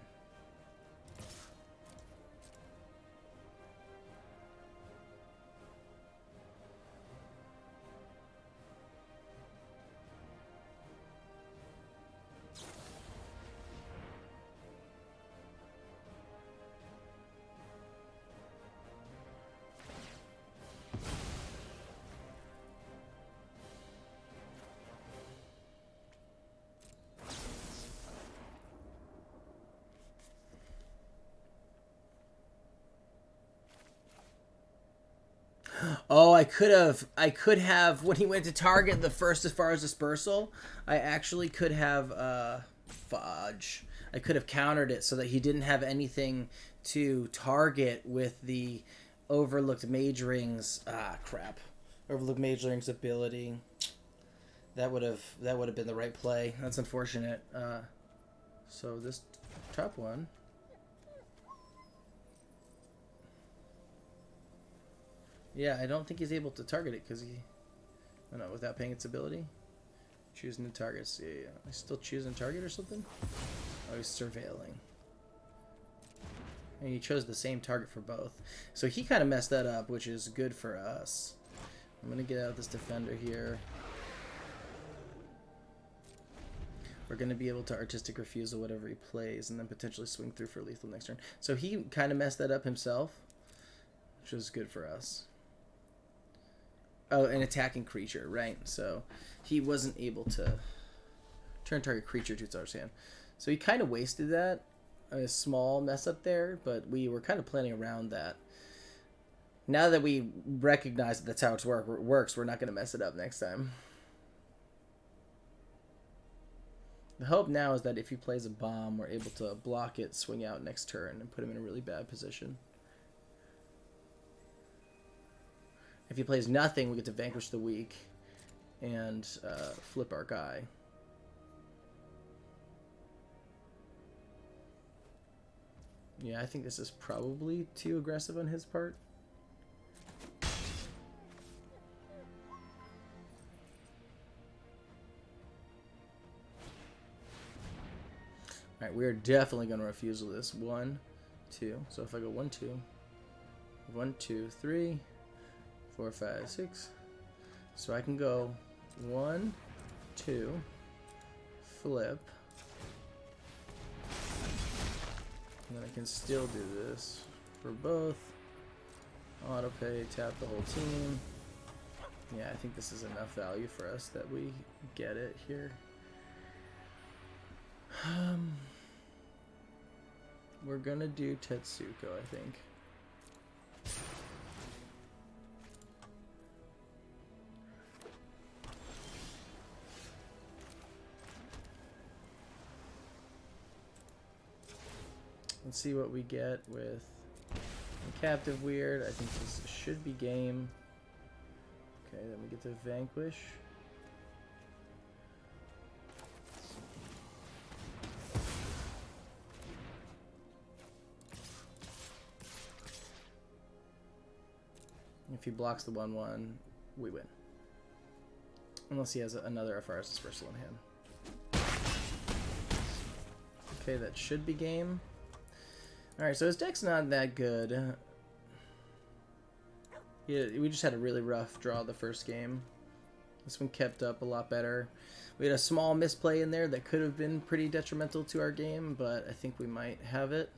Oh, I could have, when he went to target the first as far as Dispersal, I actually could have, fudge. I could have countered it so that he didn't have anything to target with the Overlooked Mage Ring's, crap. Overlooked Mage Ring's ability. That would have been the right play. That's unfortunate. So this top one. Yeah, I don't think he's able to target it because he... I don't know, without paying its ability. Choose new targets. Yeah, yeah. He's still choosing target or something? Oh, he's surveilling. And he chose the same target for both. So he kind of messed that up, which is good for us. I'm going to get out this defender here. We're going to be able to artistic refusal whatever he plays and then potentially swing through for lethal next turn. So he kind of messed that up himself, which was good for us. Oh, an attacking creature, right? So he wasn't able to turn target creature to its other hand. So he kind of wasted that. A small mess up there, but we were kind of planning around that. Now that we recognize that that's how it works, we're not going to mess it up next time. The hope now is that if he plays a bomb, we're able to block it, swing out next turn, and put him in a really bad position. If he plays nothing, we get to vanquish the weak and flip our guy. Yeah, I think this is probably too aggressive on his part. Alright, we're definitely going to refusal this. 1, 2. So if I go 1, 2, 1, 2, 3, 4, 5, 6. So I can go 1, 2, flip. And then I can still do this for both. Auto pay, tap the whole team. Yeah, I think this is enough value for us that we get it here. We're gonna do Tetsuko, I think. Let's see what we get with Captive Weird. I think this should be game. Okay, then we get to Vanquish. If he blocks the 1/1, we win. Unless he has another FRS Dispersal in hand. Okay, that should be game. Alright, so his deck's not that good. Yeah, we just had a really rough draw the first game. This one kept up a lot better. We had a small misplay in there that could have been pretty detrimental to our game, but I think we might have it.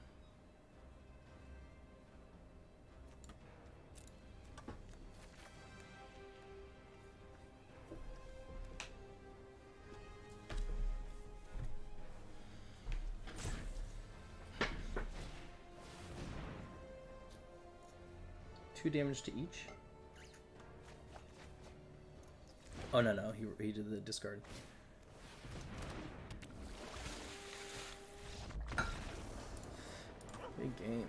Damage to each. Oh no, he did the discard. Big game.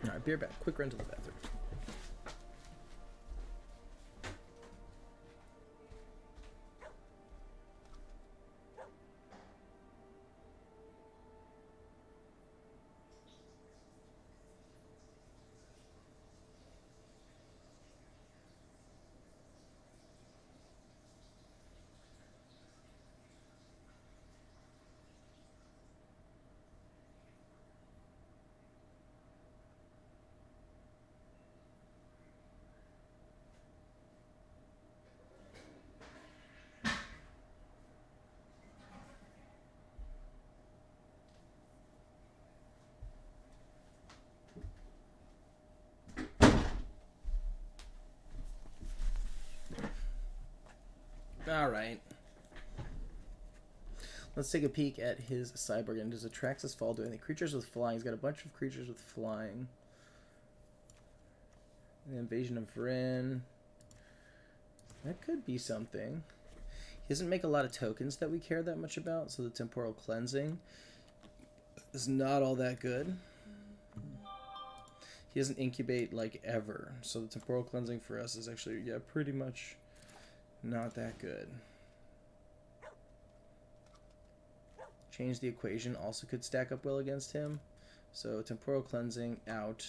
Alright, beer back. Quick run to the bathroom. Alright. Let's take a peek at his sideboard. And does Atraxas fall to any creatures with flying? He's got a bunch of creatures with flying. The Invasion of Vryn. That could be something. He doesn't make a lot of tokens that we care that much about, so the Temporal Cleansing is not all that good. He doesn't incubate like ever, so the Temporal Cleansing for us is actually, yeah, pretty much not that good. Change the Equation also could stack up well against him. So temporal cleansing out.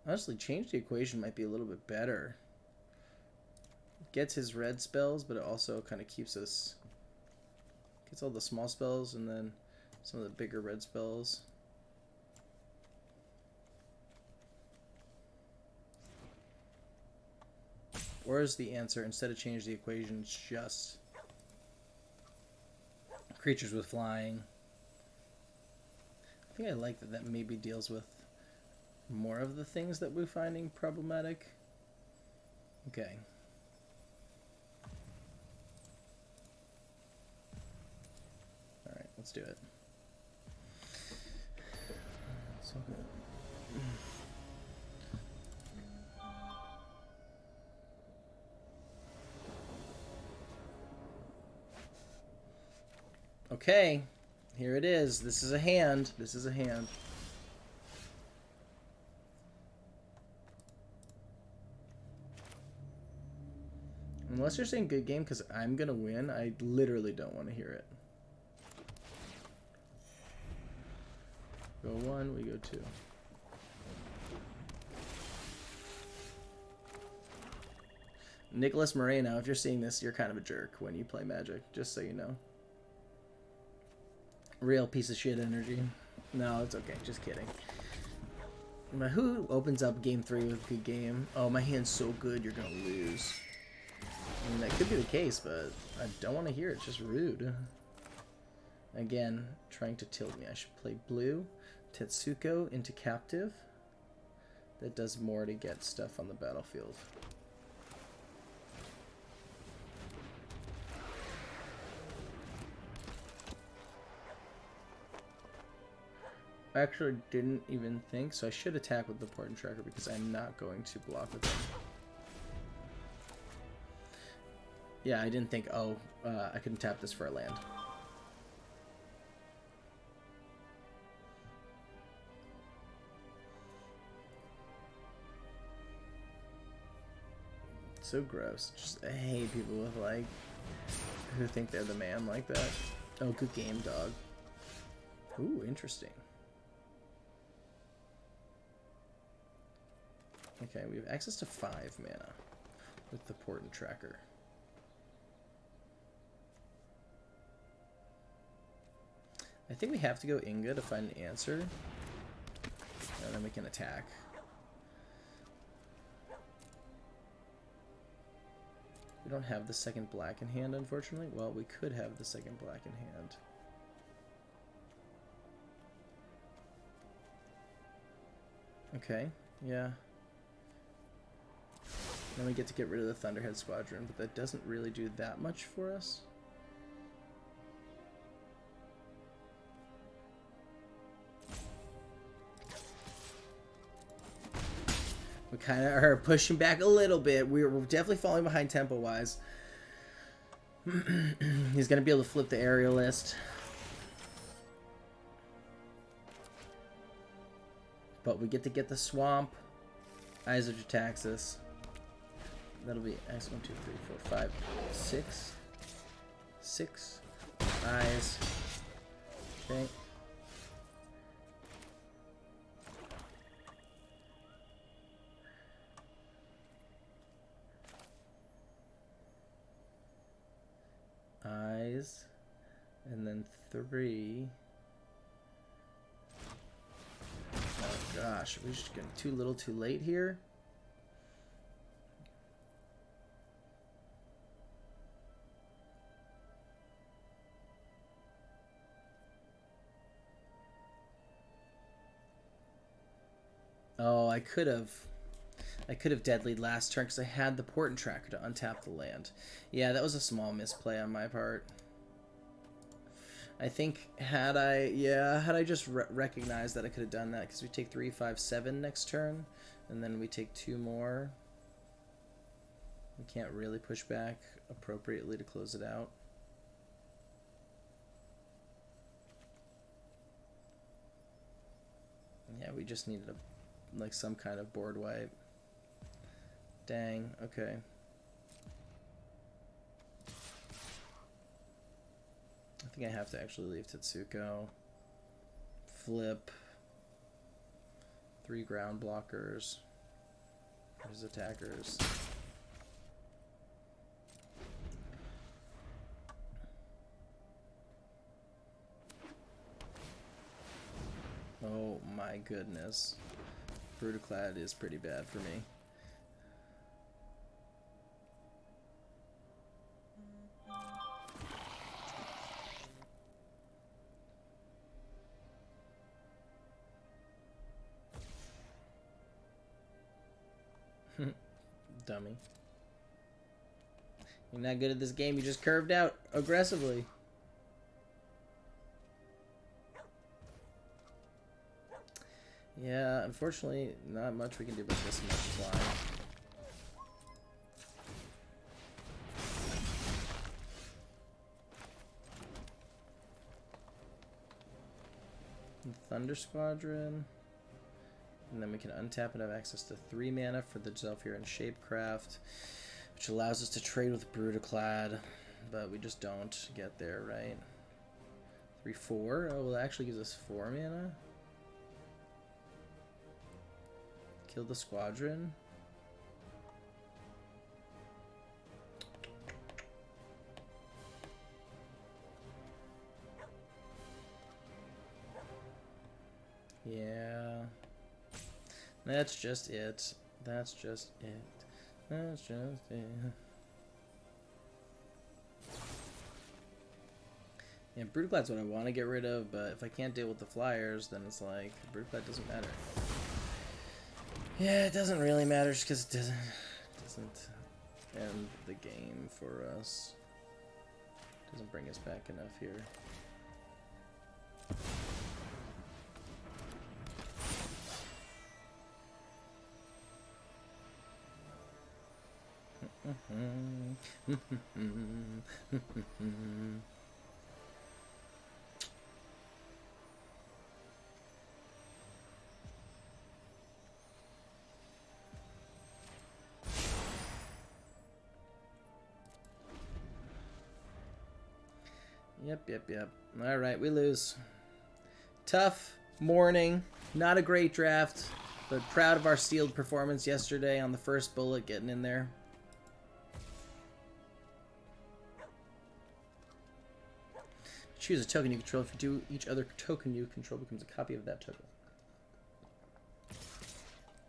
Honestly, change the equation might be a little bit better. Gets his red spells, but it also kind of keeps us... Gets all the small spells and then some of the bigger red spells. Or is the answer, instead of change the equation, it's just creatures with flying? I think I like that that maybe deals with more of the things that we're finding problematic. Okay. Alright, let's do it. So good. Okay, here it is. This is a hand. This is a hand. Unless you're saying good game because I'm going to win, I literally don't want to hear it. Go one, we go two. Nicholas Moreno, if you're seeing this, you're kind of a jerk when you play Magic, just so you know. Real piece of shit energy. No, it's okay, just kidding. But who opens up game 3 with a good game? Oh, my hand's so good, you're going to lose. I mean, that could be the case, but I don't want to hear it. It's just rude. Again, trying to tilt me. I should play blue. Tetsuko into captive. That does more to get stuff on the battlefield. I actually didn't even think, so I should attack with the Portent Tracker because I'm not going to block with him. Yeah, I didn't think, oh, I couldn't tap this for a land. So gross. Just, I hate people with, like, who think they're the man like that. Oh, good game, dog. Ooh, interesting. Okay, we have access to 5 mana with the Portent Tracker. I think we have to go Inga to find an answer, and then we can attack. We don't have the second black in hand, unfortunately. Well, we could have the second black in hand. Okay, yeah. Then we get to get rid of the Thunderhead Squadron, but that doesn't really do that much for us. We kind of are pushing back a little bit. We're definitely falling behind tempo-wise. He's going to be able to flip the aerialist. But we get to get the swamp. Eyes of Jataxis. That'll be X 1, 2, 3, 4, 5, 6. 6. Eyes. Okay. Eyes. And then 3. Oh gosh, are we just getting too little too late here? Oh, I could have deadlied last turn because I had the Portent Tracker to untap the land. Yeah, that was a small misplay on my part. I think had I just recognized that I could have done that, because we take 3, 5, 7 next turn, and then we take 2 more. We can't really push back appropriately to close it out. Yeah, we just needed like some kind of board wipe. Dang, okay. I think I have to actually leave Tetsuko. Flip. 3 ground blockers. His attackers. Oh my goodness. Brutaclad is pretty bad for me. Dummy. You're not good at this game, you just curved out aggressively. Yeah, unfortunately, not much we can do about this much flying. Thunder Squadron. And then we can untap and have access to 3 mana for the Zephyr and Shapecraft, which allows us to trade with Brutaclad, but we just don't get there, right? 3/4? Oh, well, it actually gives us 4 mana. Kill the Squadron. Yeah. That's just it. That's just it. That's just it. Yeah, Brutaclad's what I want to get rid of, but if I can't deal with the flyers, then it's like, Brutaclad doesn't matter. Yeah, it doesn't really matter just because it doesn't end the game for us. Doesn't bring us back enough here. Yep. Alright, we lose. Tough morning. Not a great draft, but proud of our sealed performance yesterday on the first bullet getting in there. Choose a token you control. If you do, each other token you control becomes a copy of that token.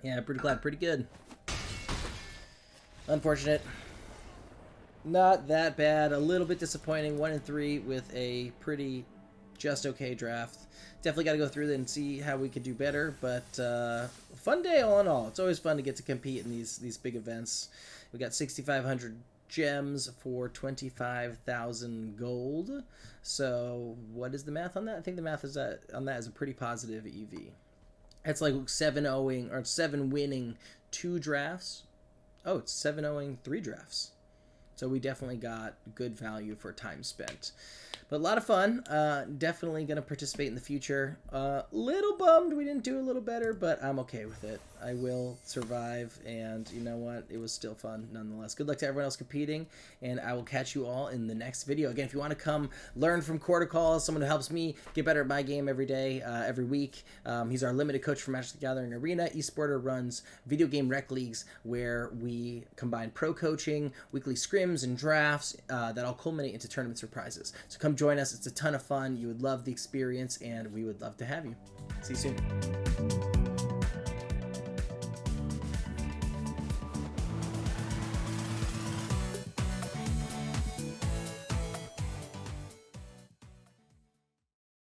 Yeah, Brutaclad, pretty good. Unfortunate. Not that bad. A little bit disappointing. 1-3 with a pretty just okay draft. Definitely got to go through it and see how we could do better. But fun day all in all. It's always fun to get to compete in these big events. We got 6,500 gems for 25,000 gold. So what is the math on that? I think the math is on that is a pretty positive EV. It's like 7-0ing or 7 winning 2 drafts. Oh, it's 7-0ing 3 drafts. So we definitely got good value for time spent. But a lot of fun. Definitely going to participate in the future. Little bummed we didn't do a little better, but I'm okay with it. I will survive, and you know what? It was still fun nonetheless. Good luck to everyone else competing, and I will catch you all in the next video. Again, if you want to come learn from Quarter Call, someone who helps me get better at my game every day, every week. He's our limited coach for Magic the Gathering Arena. Esporter runs video game rec leagues where we combine pro coaching, weekly scrims, and drafts that all culminate into tournament surprises. So come join us. It's a ton of fun. You would love the experience, and we would love to have you. See you soon.